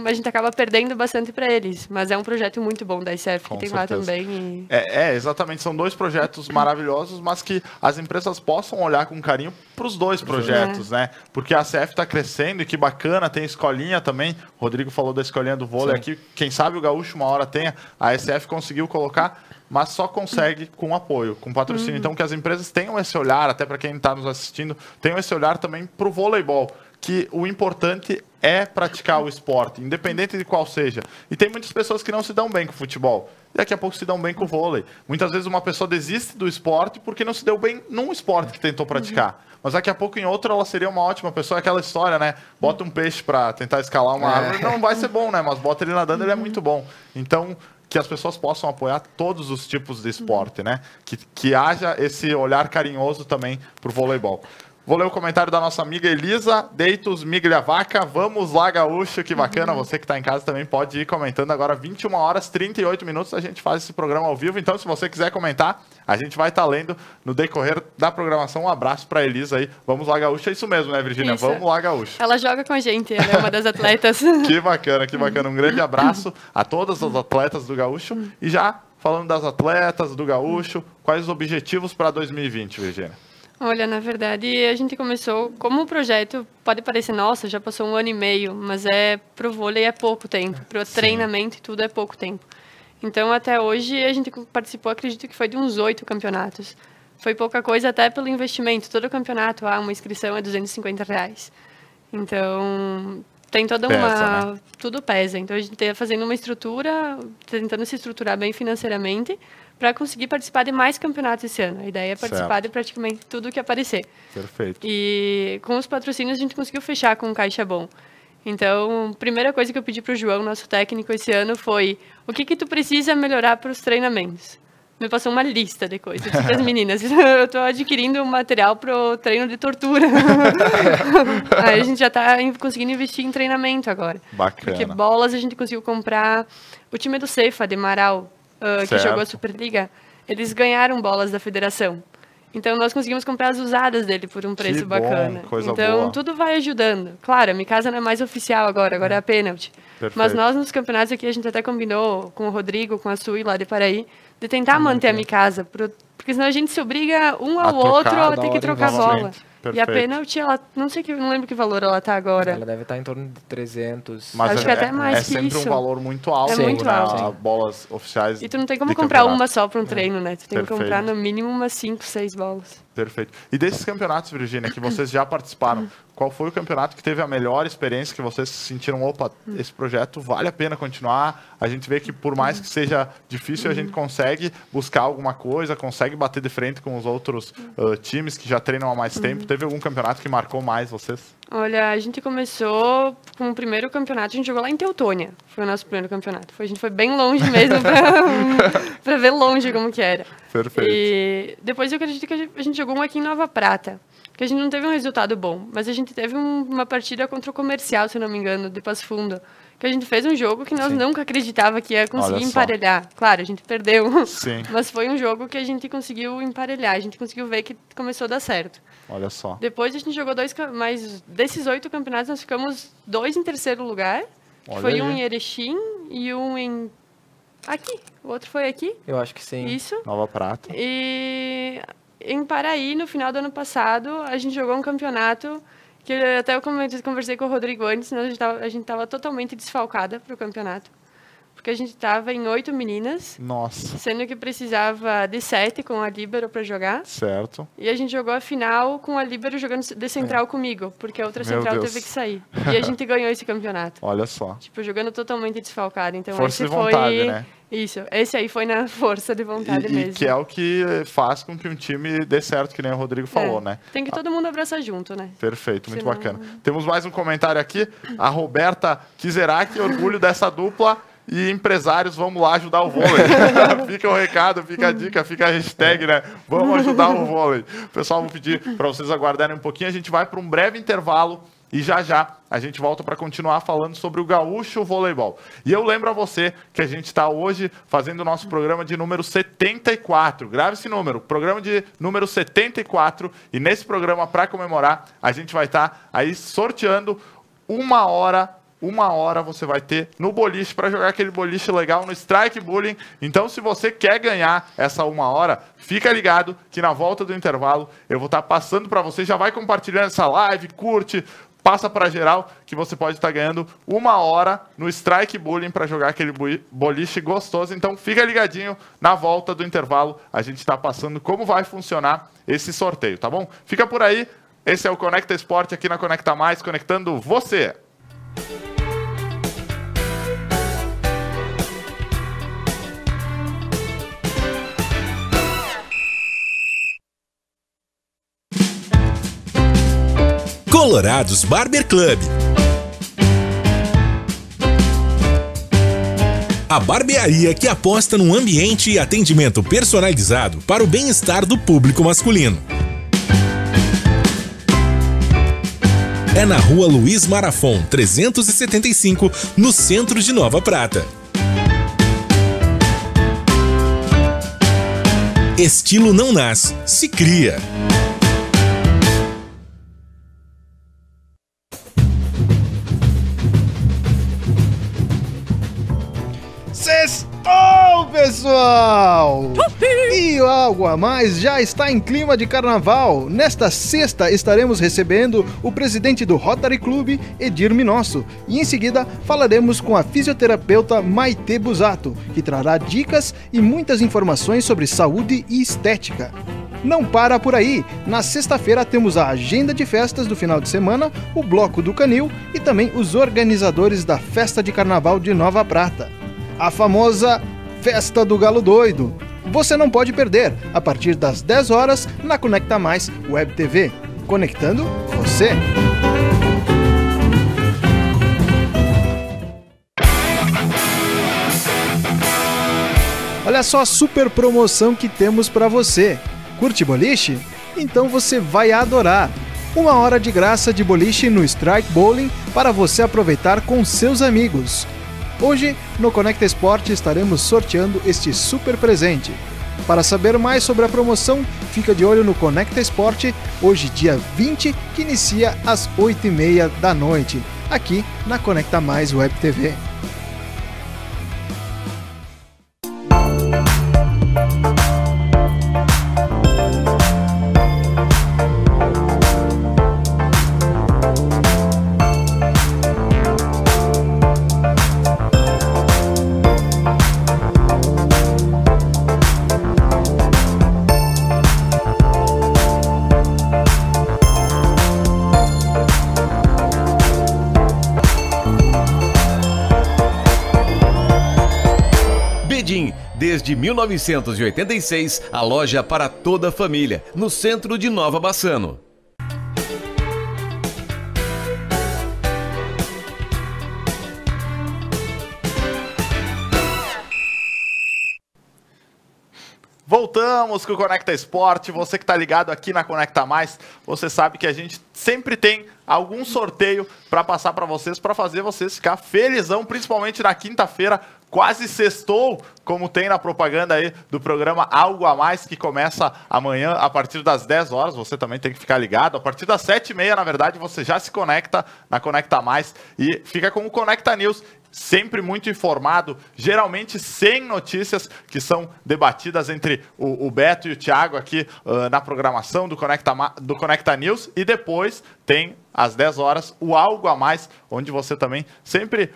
a gente acaba perdendo bastante para eles. Mas é um projeto muito bom da ICF, que tem lá também. Exatamente. São dois projetos maravilhosos, mas que as empresas possam olhar com carinho para os dois projetos, né? Porque a CF está crescendo e que bacana, tem escolinha também. O Rodrigo falou da escolinha do vôlei aqui. Quem sabe o Gaúcho uma hora tenha. A SF conseguiu colocar, mas só consegue com apoio, com patrocínio. Então, que as empresas tenham esse olhar, até para quem está nos assistindo, tenham esse olhar também para o voleibol. Que o importante é praticar o esporte, independente de qual seja. E tem muitas pessoas que não se dão bem com o futebol. Daqui a pouco se dão bem com o vôlei. Muitas vezes uma pessoa desiste do esporte porque não se deu bem num esporte que tentou praticar. Mas daqui a pouco em outro ela seria uma ótima pessoa. Aquela história, né? Bota um peixe para tentar escalar uma árvore. Não vai ser bom, né? Mas bota ele nadando, ele é muito bom. Então, que as pessoas possam apoiar todos os tipos de esporte, né? Que haja esse olhar carinhoso também pro voleibol. Vou ler o comentário da nossa amiga Elisa Deitos Migliavaca. Vamos lá, Gaúcho, que bacana. Você que está em casa também pode ir comentando. Agora, 21 horas, 38 minutos, a gente faz esse programa ao vivo. Então, se você quiser comentar, a gente vai estar lendo no decorrer da programação. Um abraço para Elisa aí. Vamos lá, Gaúcho. É isso mesmo, né, Virgínia? Isso. Vamos lá, Gaúcho. Ela joga com a gente, ela é uma das atletas. Que bacana, que bacana. Um grande abraço a todas as atletas do Gaúcho. E já falando das atletas do Gaúcho, quais os objetivos para 2020, Virgínia? Olha, na verdade, a gente começou como um projeto, pode parecer, nossa, já passou 1 ano e meio, mas pro vôlei é pouco tempo, pro treinamento e tudo é pouco tempo. Então, até hoje, a gente participou, acredito que foi de uns 8 campeonatos. Foi pouca coisa até pelo investimento. Todo campeonato, uma inscrição é R$250. Então, tem toda né? Tudo pesa. Então, a gente está fazendo uma estrutura, tentando se estruturar bem financeiramente, para conseguir participar de mais campeonatos esse ano. A ideia é participar de praticamente tudo que aparecer. Perfeito. E com os patrocínios a gente conseguiu fechar com um caixa bom. Então, a primeira coisa que eu pedi para o João, nosso técnico, esse ano foi: o que tu precisa melhorar para os treinamentos? Me passou uma lista de coisas. Eu disse as meninas, eu estou adquirindo um material para o treino de tortura. Aí a gente já está conseguindo investir em treinamento agora. Bacana. Porque bolas a gente conseguiu comprar. O time do Cefa, de Marau, que jogou a Superliga, eles ganharam bolas da federação. Então, nós conseguimos comprar as usadas dele por um preço bacana. Coisa então, boa. tudo vai ajudando. Claro, a minha casa não é mais oficial agora é a pênalti. Perfeito. Mas nós, nos campeonatos aqui, a gente até combinou com o Rodrigo, com a Sui lá de Paraí, de tentar manter a minha casa. Porque senão a gente se obriga um ao outro a ter que trocar bola. E a pênalti, ela, não lembro que valor ela tá agora. Ela deve estar em torno de 300. Mas acho que até mais que sempre isso. um valor muito alto, É muito alto. Bolas oficiais. E tu não tem como de comprar campeonato. uma só para um treino, né? Tu tem que Perfeito. comprar no mínimo umas 5, 6 bolas. Perfeito. E desses campeonatos, Virgínia, que vocês já participaram, qual foi o campeonato que teve a melhor experiência, que vocês sentiram, opa, esse projeto vale a pena continuar? A gente vê que por mais que seja difícil, a gente consegue buscar alguma coisa, consegue bater de frente com os outros times que já treinam há mais tempo. Teve algum campeonato que marcou mais vocês? Olha, a gente começou com o primeiro campeonato, a gente jogou lá em Teutônia. Foi o nosso primeiro campeonato. A gente foi bem longe mesmo para ver longe como que era. Perfeito. E depois eu acredito que a gente jogou um aqui em Nova Prata, que a gente não teve um resultado bom, mas a gente teve uma partida contra o Comercial, se não me engano, de Passo Fundo, que a gente fez um jogo que nós nunca acreditava que ia conseguir emparelhar. Claro, a gente perdeu, Sim. mas foi um jogo que a gente conseguiu emparelhar, a gente conseguiu ver que começou a dar certo. Olha só. Depois a gente jogou mas desses 8 campeonatos nós ficamos 2 em terceiro lugar, que foi um em Erechim e um em... Aqui, o outro foi aqui. Eu acho que sim. Isso. Nova Prata. E em Paraí, no final do ano passado, a gente jogou um campeonato que até eu conversei com o Rodrigo antes, né? A gente estava totalmente desfalcada para o campeonato. Porque a gente estava em 8 meninas. Nossa. Sendo que precisava de 7 com a líbero para jogar. Certo. E a gente jogou a final com a líbero jogando de central comigo, porque a outra central teve que sair. E a gente ganhou esse campeonato. Olha só. Tipo, jogando totalmente desfalcado. Então, Força esse de vontade, foi... né? Isso, esse aí foi na força de vontade mesmo. E que é o que faz com que um time dê certo, que nem o Rodrigo falou, né? Tem que todo mundo abraçar junto, né? Perfeito, muito Senão... bacana. Temos mais um comentário aqui. A Roberta Kizerac, orgulho dessa dupla. E empresários, vamos lá ajudar o vôlei. Fica o recado, fica a dica, fica a hashtag, né? Vamos ajudar o vôlei. Pessoal, vou pedir para vocês aguardarem um pouquinho. A gente vai para um breve intervalo e já a gente volta para continuar falando sobre o Gaúcho Voleibol. E eu lembro a você que a gente está hoje fazendo o nosso programa de número 74. Grave esse número, programa de número 74. E nesse programa, para comemorar, a gente vai estar aí sorteando uma hora você vai ter no boliche, para jogar aquele boliche legal no Strike Bullying. Então, se você quer ganhar essa uma hora, fica ligado que na volta do intervalo eu vou estar passando para você. Já vai compartilhando essa live, curte, passa para geral, que você pode estar ganhando uma hora no Strike Bullying para jogar aquele boliche gostoso. Então, fica ligadinho, na volta do intervalo a gente está passando como vai funcionar esse sorteio, tá bom? Fica por aí, esse é o Conecta Esporte aqui na Conecta Mais, conectando você. Colorados Barber Club. A barbearia que aposta num ambiente e atendimento personalizado para o bem-estar do público masculino. É na Rua Luiz Marafon, 375, no centro de Nova Prata. Estilo não nasce, se cria. Sextou, pessoal! E o Algo a Mais já está em clima de carnaval. Nesta sexta estaremos recebendo o presidente do Rotary Club, Edir Minosso. E em seguida falaremos com a fisioterapeuta Maite Busato, que trará dicas e muitas informações sobre saúde e estética. Não para por aí. Na sexta-feira temos a agenda de festas do final de semana, o Bloco do Canil e também os organizadores da Festa de Carnaval de Nova Prata. A famosa Festa do Galo Doido. Você não pode perder, a partir das 10 horas, na Conecta Mais Web TV. Conectando você. Olha só a super promoção que temos para você. Curte boliche? Então você vai adorar. 1 hora de graça de boliche no Strike Bowling para você aproveitar com seus amigos. Hoje, no Conecta Esporte, estaremos sorteando este super presente. Para saber mais sobre a promoção, fica de olho no Conecta Esporte, hoje dia 20, que inicia às 8h30 da noite, aqui na Conecta Mais Web TV. Desde 1986, a loja para toda a família, no centro de Nova Bassano. Voltamos com o Conecta Esporte. Você que está ligado aqui na Conecta Mais, você sabe que a gente sempre tem algum sorteio para passar para vocês, para fazer vocês ficar felizão, principalmente na quinta-feira, quase sextou, como tem na propaganda aí do programa Algo a Mais, que começa amanhã a partir das 10 horas. Você também tem que ficar ligado. A partir das 7h30, na verdade, você já se conecta na Conecta Mais e fica com o Conecta News. Sempre muito informado, geralmente sem notícias que são debatidas entre o Beto e o Thiago aqui na programação do Conecta News. E depois tem, às 10 horas, o Algo a Mais, onde você também sempre...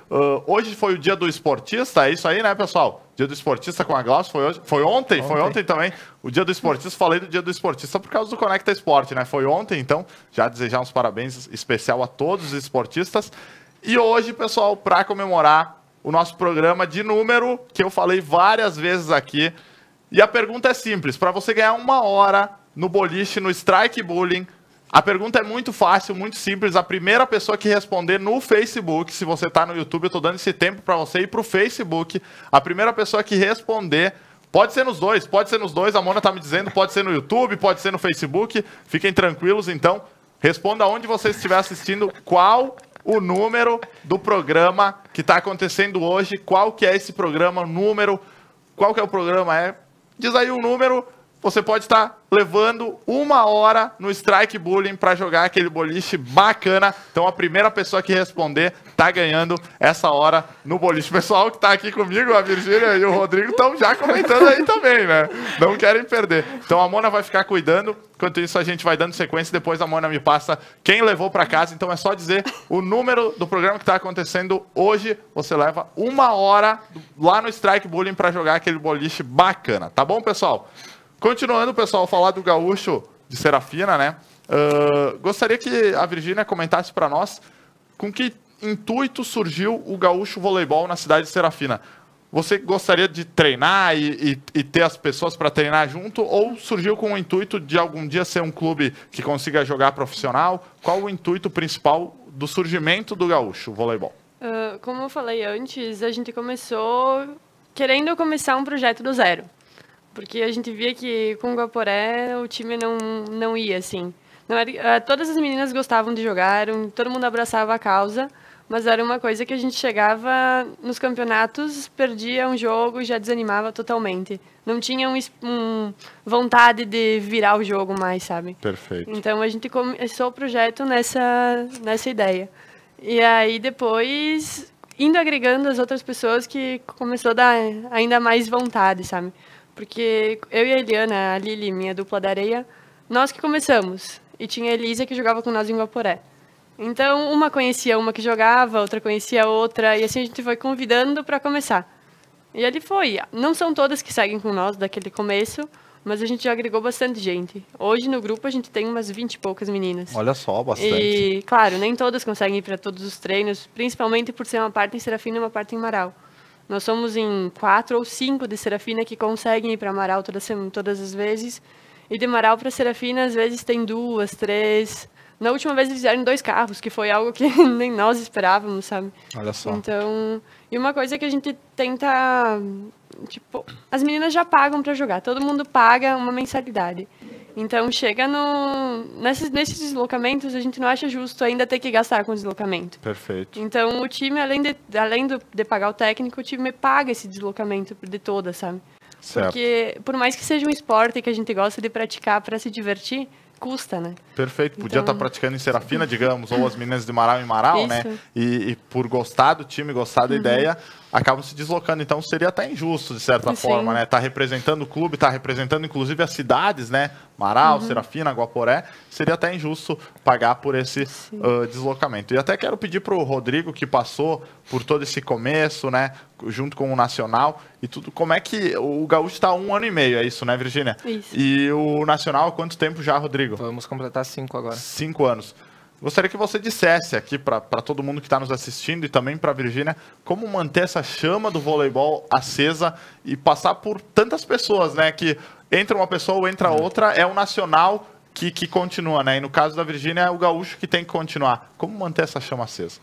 hoje foi o dia do esportista, é isso aí, né, pessoal? Dia do esportista com a Glaucia, foi hoje? Foi ontem? Foi ontem também. O dia do esportista, falei do dia do esportista por causa do Conecta Esporte, né? Foi ontem, então, já desejar uns parabéns especial a todos os esportistas. E hoje, pessoal, para comemorar o nosso programa de número, que eu falei várias vezes aqui, e a pergunta é simples, para você ganhar 1 hora no boliche, no Strike Bullying, a pergunta é muito fácil, muito simples. A primeira pessoa que responder no Facebook, se você está no YouTube, eu estou dando esse tempo para você ir para o Facebook, a primeira pessoa que responder, pode ser nos dois, a Mona está me dizendo, pode ser no YouTube, pode ser no Facebook, fiquem tranquilos, então, responda onde você estiver assistindo, qual o número do programa que está acontecendo hoje, qual que é esse programa, número, qual que é o programa, diz aí o número, você pode estar levando 1 hora no Strike Bullying para jogar aquele boliche bacana. Então a primeira pessoa que responder está ganhando essa hora no boliche. O pessoal que está aqui comigo, a Virgínia e o Rodrigo, estão já comentando aí também, né? Não querem perder. Então a Mona vai ficar cuidando. Enquanto isso a gente vai dando sequência. Depois a Mona me passa quem levou para casa. Então é só dizer o número do programa que está acontecendo hoje. Você leva 1 hora lá no Strike Bullying para jogar aquele boliche bacana. Tá bom, pessoal? Continuando, pessoal, falar do Gaúcho de Serafina, né? Gostaria que a Virgínia comentasse para nós com que intuito surgiu o Gaúcho Voleibol na cidade de Serafina. Você gostaria de treinar e ter as pessoas para treinar junto, ou surgiu com o intuito de algum dia ser um clube que consiga jogar profissional? Qual o intuito principal do surgimento do Gaúcho Voleibol? Como eu falei antes, a gente começou querendo começar um projeto do zero. Porque a gente via que com o Guaporé o time não ia, assim. Não era, todas as meninas gostavam de jogar, todo mundo abraçava a causa, mas era uma coisa que a gente chegava nos campeonatos, perdia um jogo e já desanimava totalmente. Não tinha vontade de virar o jogo mais, sabe? Perfeito. Então a gente começou o projeto nessa ideia. E aí depois, indo agregando as outras pessoas, que começou a dar ainda mais vontade, sabe? Porque eu e a Eliana, a Lili, minha dupla da areia, nós que começamos. E tinha a Elisa que jogava com nós em Guaporé. Então, uma conhecia uma que jogava, outra conhecia a outra, e assim a gente foi convidando para começar. E ali foi. Não são todas que seguem com nós daquele começo, mas a gente já agregou bastante gente. Hoje, no grupo, a gente tem umas 20 e poucas meninas. Olha só, bastante. E, claro, nem todas conseguem ir para todos os treinos, principalmente por ser uma parte em Serafina e uma parte em Marau. Nós somos em 4 ou 5 de Serafina que conseguem ir para Marau todas as vezes. E de Marau para Serafina, às vezes, tem 2, 3. Na última vez, eles fizeram 2 carros, que foi algo que nem nós esperávamos, sabe? Olha só. Então, e uma coisa que a gente tenta... Tipo, as meninas já pagam para jogar. Todo mundo paga uma mensalidade. Então, chega nesses deslocamentos, a gente não acha justo ainda ter que gastar com deslocamento. Perfeito. Então, o time, além de pagar o técnico, o time paga esse deslocamento de toda, sabe? Certo. Porque, por mais que seja um esporte que a gente gosta de praticar para se divertir, custa, né? Perfeito. Podia estar praticando em Serafina, digamos, ou as meninas de Marau em Marau, Isso. né? E por gostar do time, gostar da ideia, acabam se deslocando. Então seria até injusto, de certa forma, né? Tá representando o clube, tá representando inclusive as cidades, né? Marau, Serafina, Guaporé. Seria até injusto pagar por esse deslocamento. E até quero pedir para o Rodrigo, que passou por todo esse começo, né? Junto com o Nacional e tudo. Como é que o Gaúcho está há 1 ano e meio, é isso, né, Virgínia? Isso. E o Nacional há quanto tempo já, Rodrigo? Vamos completar 5 agora. 5 anos. Gostaria que você dissesse aqui para todo mundo que está nos assistindo e também para a Virgínia, como manter essa chama do voleibol acesa e passar por tantas pessoas, né? Que entra uma pessoa ou entra outra, é o nacional que continua, né? E no caso da Virgínia, é o gaúcho que tem que continuar. Como manter essa chama acesa?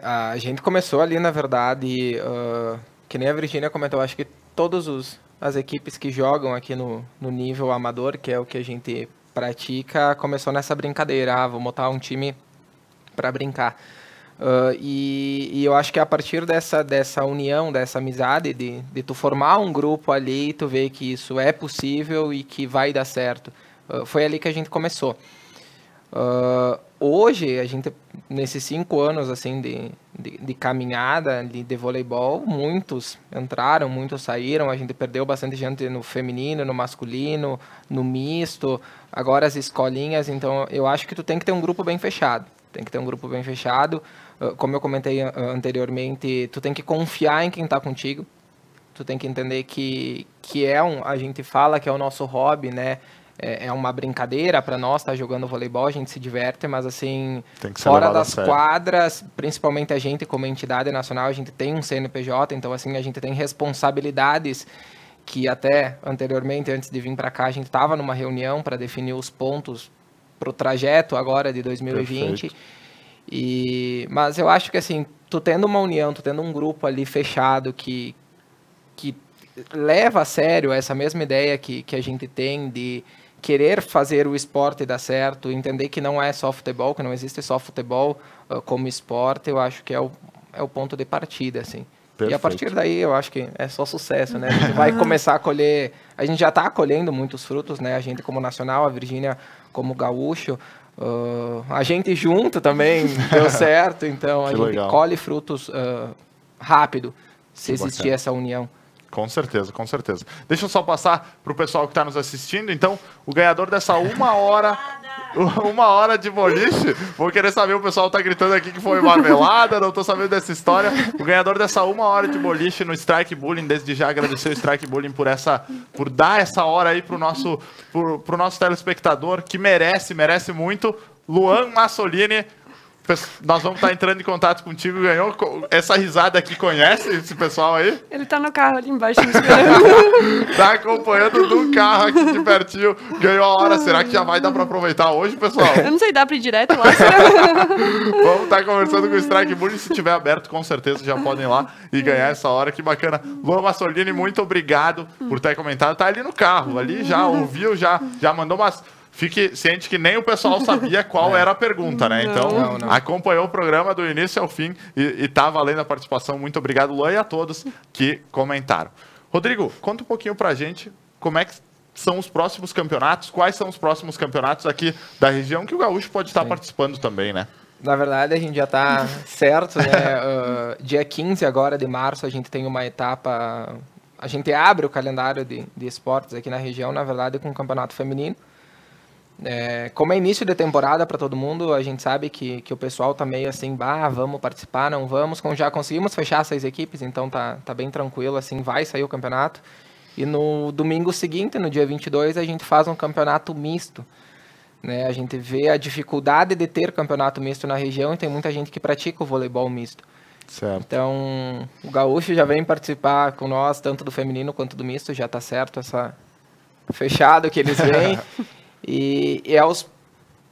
A gente começou ali, na verdade, que nem a Virgínia comentou, acho que todas as equipes que jogam aqui no nível amador, que é o que a gente pratica, começou nessa brincadeira, vou montar um time para brincar. E eu acho que a partir dessa união, dessa amizade, de tu formar um grupo ali, tu vê que isso é possível e que vai dar certo. Foi ali que a gente começou. Hoje, a gente, nesses 5 anos assim, de caminhada de voleibol, muitos entraram, muitos saíram, a gente perdeu bastante gente no feminino, no masculino, no misto, agora as escolinhas, então eu acho que tu tem que ter um grupo bem fechado, como eu comentei anteriormente, tu tem que confiar em quem está contigo, tu tem que entender que a gente fala que é o nosso hobby, né? É uma brincadeira para nós estar jogando voleibol, a gente se diverte, mas assim, fora das quadras, principalmente a gente como entidade nacional, a gente tem um CNPJ, então assim, a gente tem responsabilidades que até anteriormente, antes de vir para cá, a gente estava numa reunião para definir os pontos para o trajeto agora de 2020. Mas eu acho que assim, tu tendo uma união, tu tendo um grupo ali fechado que leva a sério essa mesma ideia que a gente tem de querer fazer o esporte dar certo, entender que não é só futebol, que não existe só futebol como esporte, eu acho que é o ponto de partida, assim. Perfeito. E a partir daí eu acho que é só sucesso, né? A gente vai começar a colher, a gente já está colhendo muitos frutos, né? A gente como nacional, a Virgínia como gaúcho, a gente junto também deu certo, então a gente colhe frutos rápido, se existir essa união. Com certeza, com certeza. Deixa eu só passar para o pessoal que está nos assistindo. Então, o ganhador dessa uma hora de boliche, vou querer saber, o pessoal está gritando aqui que foi marmelada, não estou sabendo dessa história. O ganhador dessa uma hora de boliche no Strike Bullying, desde já agradecer o Strike Bullying por dar essa hora aí pro nosso telespectador, que merece muito. Luan Massolini. Nós vamos estar entrando em contato contigo. Ganhou essa risada aqui, conhece esse pessoal aí? Ele tá no carro ali embaixo me esperando. Tá acompanhando do carro aqui de pertinho. Ganhou a hora. Será que já vai dar para aproveitar hoje, pessoal? Eu não sei, dá para ir direto lá. Vamos estar conversando com o Strike Bullying. Se tiver aberto, com certeza já podem ir lá e ganhar essa hora. Que bacana. Luan Massolini, muito obrigado por ter comentado. Tá ali no carro, ali já ouviu, já mandou umas... Fique ciente que nem o pessoal sabia qual era a pergunta, né? Então, acompanhou o programa do início ao fim e tá valendo a participação. Muito obrigado, Luan, e a todos que comentaram. Rodrigo, conta um pouquinho pra gente como é que são os próximos campeonatos, quais são os próximos campeonatos aqui da região que o Gaúcho pode estar participando também, né? Na verdade, a gente já está certo, né? Dia 15 agora de março, a gente tem uma etapa... A gente abre o calendário de esportes aqui na região, na verdade, com o campeonato feminino. Como é início de temporada para todo mundo, a gente sabe que o pessoal tá meio assim, vamos participar, não vamos, já conseguimos fechar 6 equipes, então tá bem tranquilo, assim, vai sair o campeonato. E no domingo seguinte, no dia 22, a gente faz um campeonato misto, né? A gente vê a dificuldade de ter campeonato misto na região e tem muita gente que pratica o voleibol misto. Certo. Então, o Gaúcho já vem participar com nós, tanto do feminino quanto do misto, já tá certo, fechado que eles vêm. E é os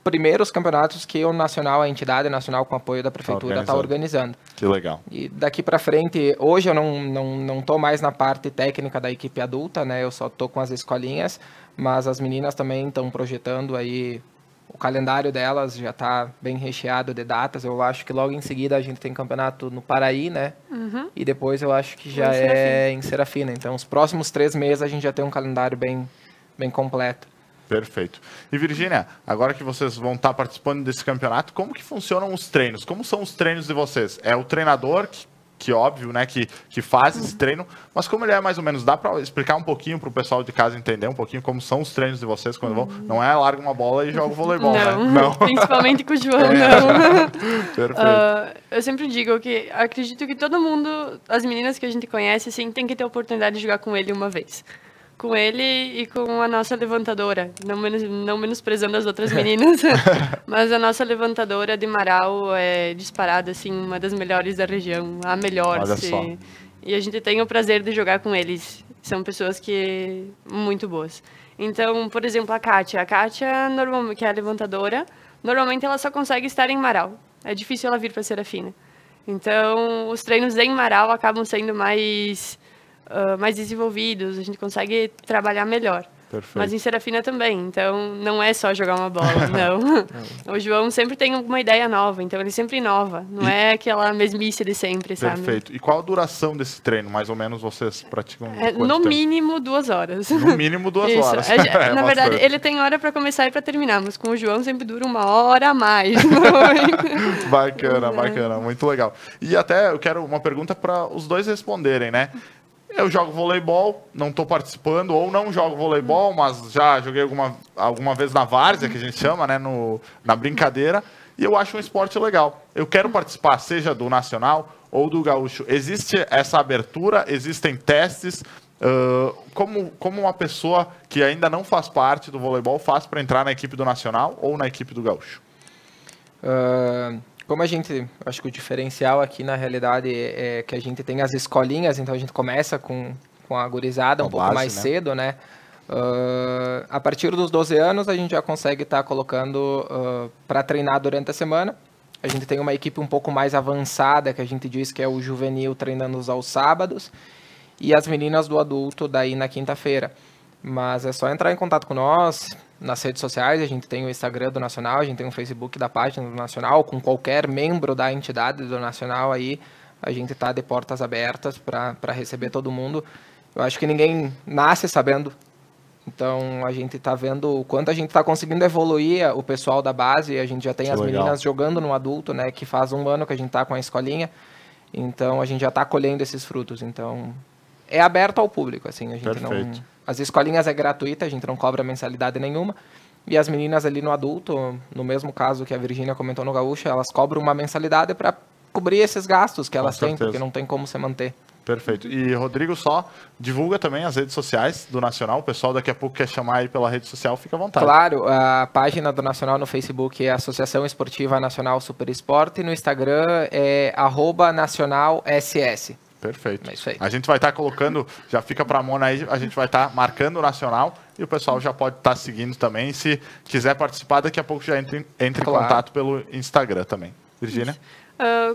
primeiros campeonatos que o nacional, a entidade nacional com apoio da prefeitura está organizando. Que legal. E daqui para frente, hoje eu não tô mais na parte técnica da equipe adulta, né? Eu só tô com as escolinhas, mas as meninas também estão projetando aí, o calendário delas já está bem recheado de datas. Eu acho que logo em seguida a gente tem campeonato no Paraí, né? Uhum. E depois eu acho que já é em Serafina. Então, os próximos 3 meses a gente já tem um calendário bem completo. Perfeito. E Virgínia, agora que vocês vão estar participando desse campeonato, como que funcionam os treinos? Como são os treinos de vocês? É o treinador que óbvio, né, que faz esse treino, mas como ele é mais ou menos, dá para explicar um pouquinho para o pessoal de casa entender um pouquinho como são os treinos de vocês quando vão? Não é larga uma bola e joga voleibol, não. Principalmente com o João, não. Perfeito. Eu sempre digo que acredito que todo mundo, as meninas que a gente conhece, assim, tem que ter a oportunidade de jogar com ele uma vez. com ele e com a nossa levantadora, não menosprezando as outras meninas, mas a nossa levantadora de Marau é disparada, assim, uma das melhores da região, a melhor. Olha só. E a gente tem o prazer de jogar com eles, são pessoas que muito boas. Então, por exemplo, a Kátia, que é a levantadora, normalmente ela só consegue estar em Marau, é difícil ela vir para Serafina. Então, os treinos em Marau acabam sendo mais desenvolvidos, a gente consegue trabalhar melhor. Perfeito. Mas em Serafina também, então não é só jogar uma bola, não. O João sempre tem uma ideia nova, então ele sempre inova, não é aquela mesmice de sempre, sabe? Perfeito. E qual a duração desse treino? Mais ou menos vocês praticam? No mínimo 2 horas. No mínimo 2 horas. Na verdade, ele tem hora para começar e para terminar, mas com o João sempre dura 1 hora a mais. Bacana, muito legal. E até eu quero uma pergunta para os dois responderem, né? Eu jogo voleibol, não estou participando, ou não jogo voleibol, mas já joguei alguma vez na várzea, que a gente chama, né, na brincadeira, e eu acho um esporte legal. Eu quero participar, seja do nacional ou do gaúcho. Existe essa abertura, existem testes, como uma pessoa que ainda não faz parte do voleibol faz para entrar na equipe do nacional ou na equipe do gaúcho? Como a gente, acho que o diferencial aqui na realidade é que a gente tem as escolinhas, então a gente começa com a gurizada um pouco mais cedo, né? A partir dos 12 anos a gente já consegue estar colocando para treinar durante a semana. A gente tem uma equipe um pouco mais avançada, que a gente diz que é o juvenil treinando aos sábados, e as meninas do adulto daí na quinta-feira. Mas é só entrar em contato com nós nas redes sociais, a gente tem o Instagram do Nacional, a gente tem o Facebook da página do Nacional, com qualquer membro da entidade do Nacional aí, a gente está de portas abertas para receber todo mundo. Eu acho que ninguém nasce sabendo, então a gente está vendo o quanto a gente está conseguindo evoluir o pessoal da base, a gente já tem as meninas jogando no adulto, né, que faz 1 ano que a gente está com a escolinha, então a gente já está colhendo esses frutos, então é aberto ao público, assim, a gente não... As escolinhas é gratuita, a gente não cobra mensalidade nenhuma. E as meninas ali no adulto, no mesmo caso que a Virgínia comentou no Gaúcho, elas cobram uma mensalidade para cobrir esses gastos que elas têm, porque não tem como se manter. Perfeito. E, Rodrigo, só divulga também as redes sociais do Nacional. O pessoal daqui a pouco quer chamar aí pela rede social, fica à vontade. Claro, a página do Nacional no Facebook é Associação Esportiva Nacional Super Esporte. No Instagram é @nacionalss. Perfeito. É isso aí. A gente vai estar colocando, já fica para a Mona aí, a gente vai estar marcando o Nacional e o pessoal já pode estar seguindo também. Se quiser participar, daqui a pouco já entre em contato pelo Instagram também. Virgínia?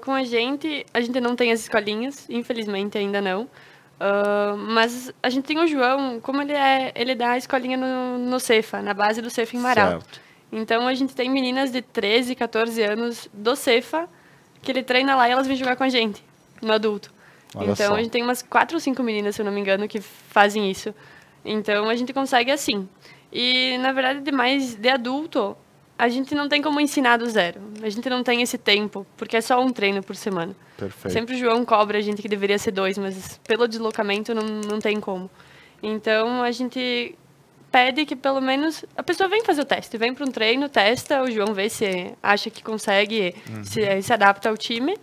Com a gente não tem as escolinhas, infelizmente ainda não. Mas a gente tem o João, como ele dá a escolinha no Cefa, na base do Cefa em Marau. Certo. Então a gente tem meninas de 13, 14 anos do Cefa, que ele treina lá e elas vêm jogar com a gente, no adulto. Olha então, só. A gente tem umas 4 ou 5 meninas, se eu não me engano, que fazem isso. Então, a gente consegue assim. E, na verdade, de adulto, a gente não tem como ensinar do zero. A gente não tem esse tempo, porque é só um treino por semana. Perfeito. Sempre o João cobra a gente que deveria ser 2, mas pelo deslocamento não tem como. Então, a gente pede que, pelo menos, a pessoa vem fazer o teste. Vem para um treino, testa, o João vê se acha que consegue, se adapta ao time.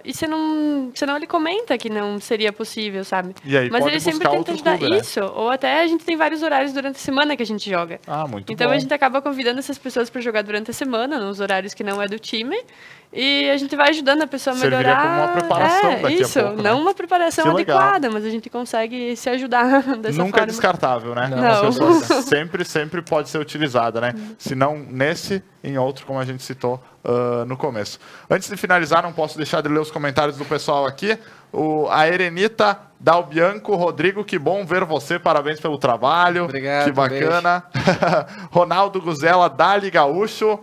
E senão ele comenta que não seria possível, sabe? E aí, mas ele sempre tenta ajudar clubes, isso. Né? Ou até a gente tem vários horários durante a semana que a gente joga. Muito então bom. A gente acaba convidando essas pessoas para jogar durante a semana, nos horários que não é do time. E a gente vai ajudando a pessoa a melhorar. Serviria como uma preparação daqui isso, a pouco, não né? uma preparação adequada, mas a gente consegue se ajudar dessa Nunca forma. É descartável, né? Não. Sempre pode ser utilizada, né? Se não nesse, em outro, como a gente citou no começo. Antes de finalizar, não posso deixar de ler os comentários do pessoal aqui. A Erenita Dalbianco, Rodrigo, que bom ver você, parabéns pelo trabalho. Obrigado. Que bacana. Ronaldo Guzela, Dali Gaúcho.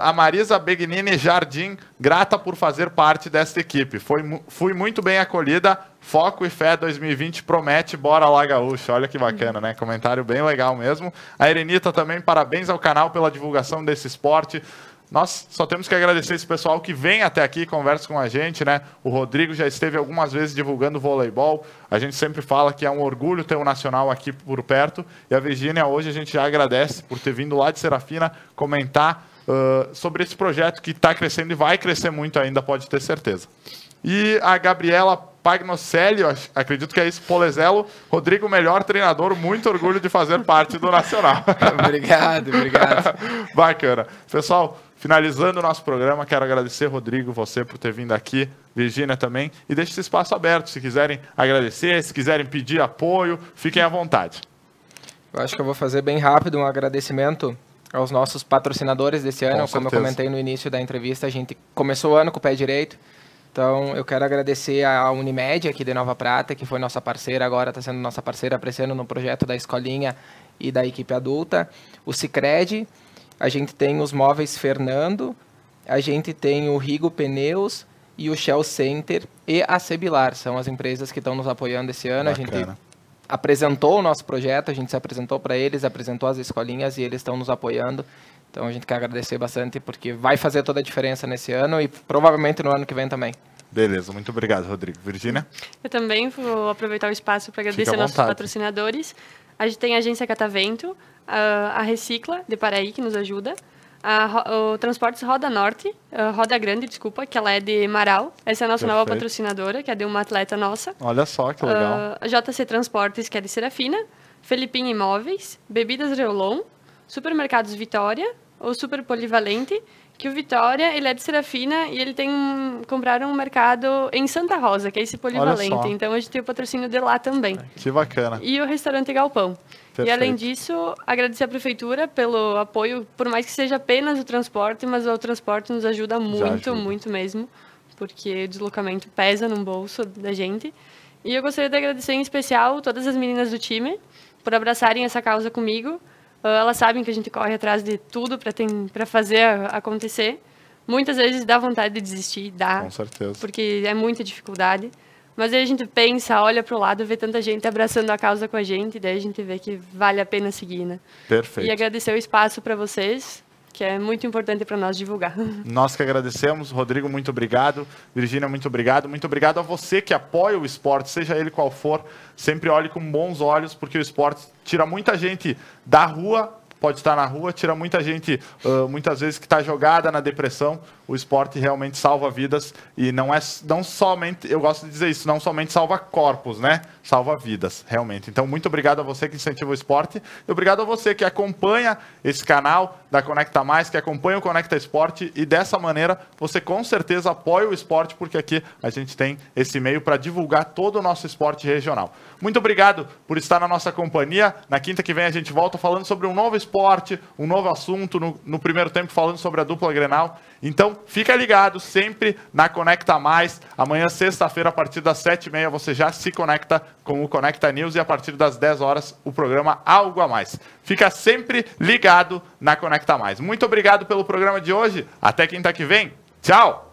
A Marisa Begnini Jardim, grata por fazer parte desta equipe. Fui muito bem acolhida. Foco e fé 2020 promete, bora lá, Gaúcho. Olha que bacana, né? Comentário bem legal mesmo. A Erenita também, parabéns ao canal pela divulgação desse esporte. Nós só temos que agradecer esse pessoal que vem até aqui, conversa com a gente, né? O Rodrigo já esteve algumas vezes divulgando voleibol. A gente sempre fala que é um orgulho ter o Nacional aqui por perto. E a Virgínia, hoje a gente já agradece por ter vindo lá de Serafina comentar sobre esse projeto que está crescendo e vai crescer muito ainda, pode ter certeza. E a Gabriela Spagnocelli, acredito que é isso, Polezelo. Rodrigo, melhor treinador, muito orgulho de fazer parte do Nacional. Obrigado. Bacana. Pessoal, finalizando o nosso programa, quero agradecer, Rodrigo, você por ter vindo aqui, Virgínia também, e deixe esse espaço aberto, se quiserem agradecer, se quiserem pedir apoio, fiquem à vontade. Eu acho que eu vou fazer bem rápido um agradecimento aos nossos patrocinadores desse ano. Como eu comentei no início da entrevista, a gente começou o ano com o pé direito. Então, eu quero agradecer a Unimed aqui de Nova Prata, que foi nossa parceira, agora está sendo nossa parceira para esse ano no projeto da escolinha e da equipe adulta. O Sicredi, a gente tem os móveis Fernando, a gente tem o Rigo Pneus e o Shell Center e a Cebilar. São as empresas que estão nos apoiando esse ano. Bacana. A gente apresentou o nosso projeto, a gente se apresentou para eles, apresentou as escolinhas e eles estão nos apoiando. Então a gente quer agradecer bastante porque vai fazer toda a diferença nesse ano e provavelmente no ano que vem também. Beleza, muito obrigado, Rodrigo. Virgínia? Eu também vou aproveitar o espaço para agradecer nossos patrocinadores. A gente tem a Agência Catavento, a Recicla, de Paraí, que nos ajuda. O Transportes Roda Norte, Roda Grande, desculpa, que ela é de Marau. Essa é a nossa nova patrocinadora, que é de uma atleta nossa. Olha só, que legal. A JC Transportes, que é de Serafina. Felipim Imóveis, Bebidas Reolon, Supermercados Vitória, o Super Polivalente, que o Vitória, ele é de Serafina e ele compraram um mercado em Santa Rosa, que é esse polivalente. Então, a gente tem o patrocínio de lá também. Que bacana. E o restaurante Galpão. Perfeito. E, além disso, agradecer à Prefeitura pelo apoio, por mais que seja apenas o transporte, mas o transporte nos ajuda muito, muito mesmo, porque o deslocamento pesa no bolso da gente. E eu gostaria de agradecer em especial todas as meninas do time por abraçarem essa causa comigo. Elas sabem que a gente corre atrás de tudo para fazer acontecer. Muitas vezes dá vontade de desistir, dá. Com certeza. Porque é muita dificuldade. Mas aí a gente pensa, olha para o lado, vê tanta gente abraçando a causa com a gente, e daí a gente vê que vale a pena seguir, né? Perfeito. E agradecer o espaço para vocês, que é muito importante para nós divulgar. Nós que agradecemos. Rodrigo, muito obrigado. Virgínia, muito obrigado. Muito obrigado a você que apoia o esporte, seja ele qual for. Sempre olhe com bons olhos, porque o esporte tira muita gente da rua, pode estar na rua, tira muita gente, muitas vezes, que está jogada na depressão. O esporte realmente salva vidas e não somente, eu gosto de dizer isso, não somente salva corpos, né? Salva vidas, realmente. Então, muito obrigado a você que incentiva o esporte e obrigado a você que acompanha esse canal da Conecta Mais, que acompanha o Conecta Esporte e dessa maneira você com certeza apoia o esporte, porque aqui a gente tem esse meio para divulgar todo o nosso esporte regional. Muito obrigado por estar na nossa companhia. Na quinta que vem a gente volta falando sobre um novo esporte, um novo assunto, no primeiro tempo falando sobre a dupla Grenal. Então, fica ligado sempre na Conecta Mais. Amanhã, sexta-feira, a partir das 7h30, você já se conecta com o Conecta News e a partir das 10 horas o programa Algo a Mais. Fica sempre ligado na Conecta Mais. Muito obrigado pelo programa de hoje. Até quinta que vem. Tchau!